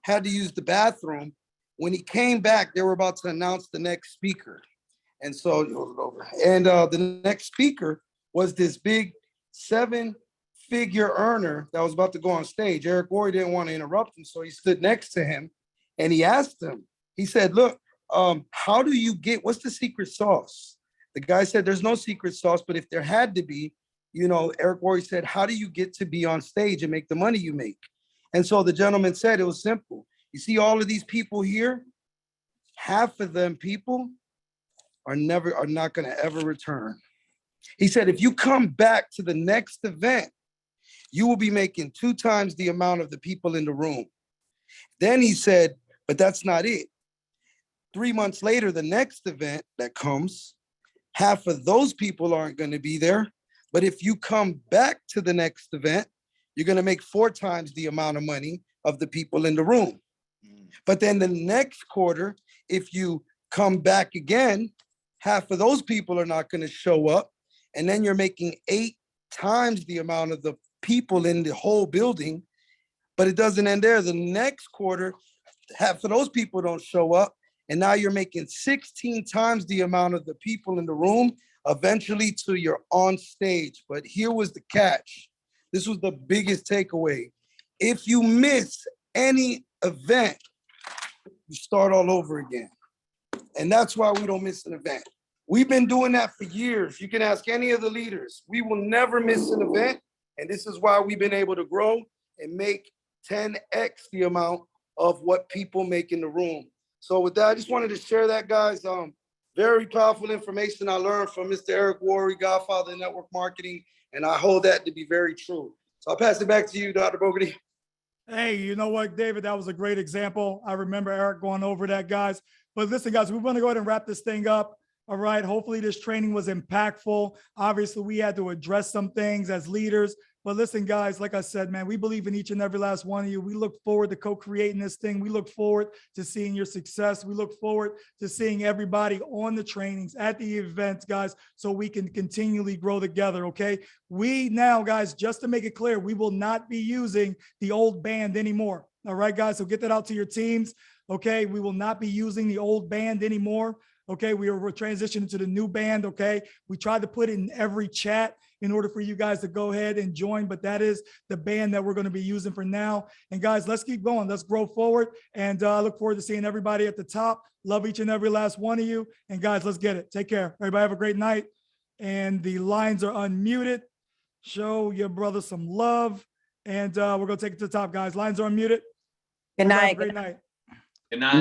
[SPEAKER 2] had to use the bathroom. When he came back, they were about to announce the next speaker. And so, hold it over. And the next speaker was this big 7-figure earner that was about to go on stage. Eric Worre didn't want to interrupt him, so he stood next to him and he asked him, he said, look, how do you get, what's the secret sauce? The guy said, there's no secret sauce, but if there had to be, you know, Eric Worre said, how do you get to be on stage and make the money you make? And so the gentleman said, it was simple. You see all of these people here, half of them people are not going to ever return. He said, if you come back to the next event, you will be making 2 times the amount of the people in the room. Then he said, but that's not it. 3 months later, the next event that comes, half of those people aren't going to be there. But if you come back to the next event, you're going to make 4 times the amount of money of the people in the room. But then the next quarter, if you come back again, half of those people are not going to show up. And then you're making 8 times the amount of the people in the whole building. But it doesn't end there. The next quarter, half of those people don't show up. And now you're making 16 times the amount of the people in the room, eventually to you're on stage. But here was the catch. This was the biggest takeaway. If you miss any event, you start all over again. And that's why we don't miss an event. We've been doing that for years. You can ask any of the leaders. We will never miss an event. And this is why we've been able to grow and make 10x the amount of what people make in the room. So with that, I just wanted to share that, guys. Very powerful information I learned from Mr. Eric Worre, Godfather of Network Marketing, and I hold that to be very true. So I'll pass it back to you, Dr. Bogerty.
[SPEAKER 3] Hey, you know what, David? That was a great example. I remember Eric going over that, guys. But listen, guys, we want to go ahead and wrap this thing up. All right. Hopefully this training was impactful. Obviously, we had to address some things as leaders, But listen, guys, like I said, man, we believe in each and every last one of you. We look forward to co-creating this thing. We look forward to seeing your success. We look forward to seeing everybody on the trainings, at the events, guys, so we can continually grow together, okay? We now, guys, just to make it clear, we will not be using the old band anymore. All right, guys, so get that out to your teams, okay? We will not be using the old band anymore, okay? We're transitioning to the new band, okay? We tried to put it in every chat in order for you guys to go ahead and join, but that is the band that we're going to be using for now. And guys, let's keep going. Let's grow forward. And I look forward to seeing everybody at the top. Love each and every last one of you. And guys, let's get it. Take care. Everybody have a great night. And the lines are unmuted. Show your brother some love. And we're going to take it to the top, guys. Lines are unmuted.
[SPEAKER 6] Good
[SPEAKER 3] Everybody have
[SPEAKER 6] night.
[SPEAKER 3] a great night.
[SPEAKER 7] Good night.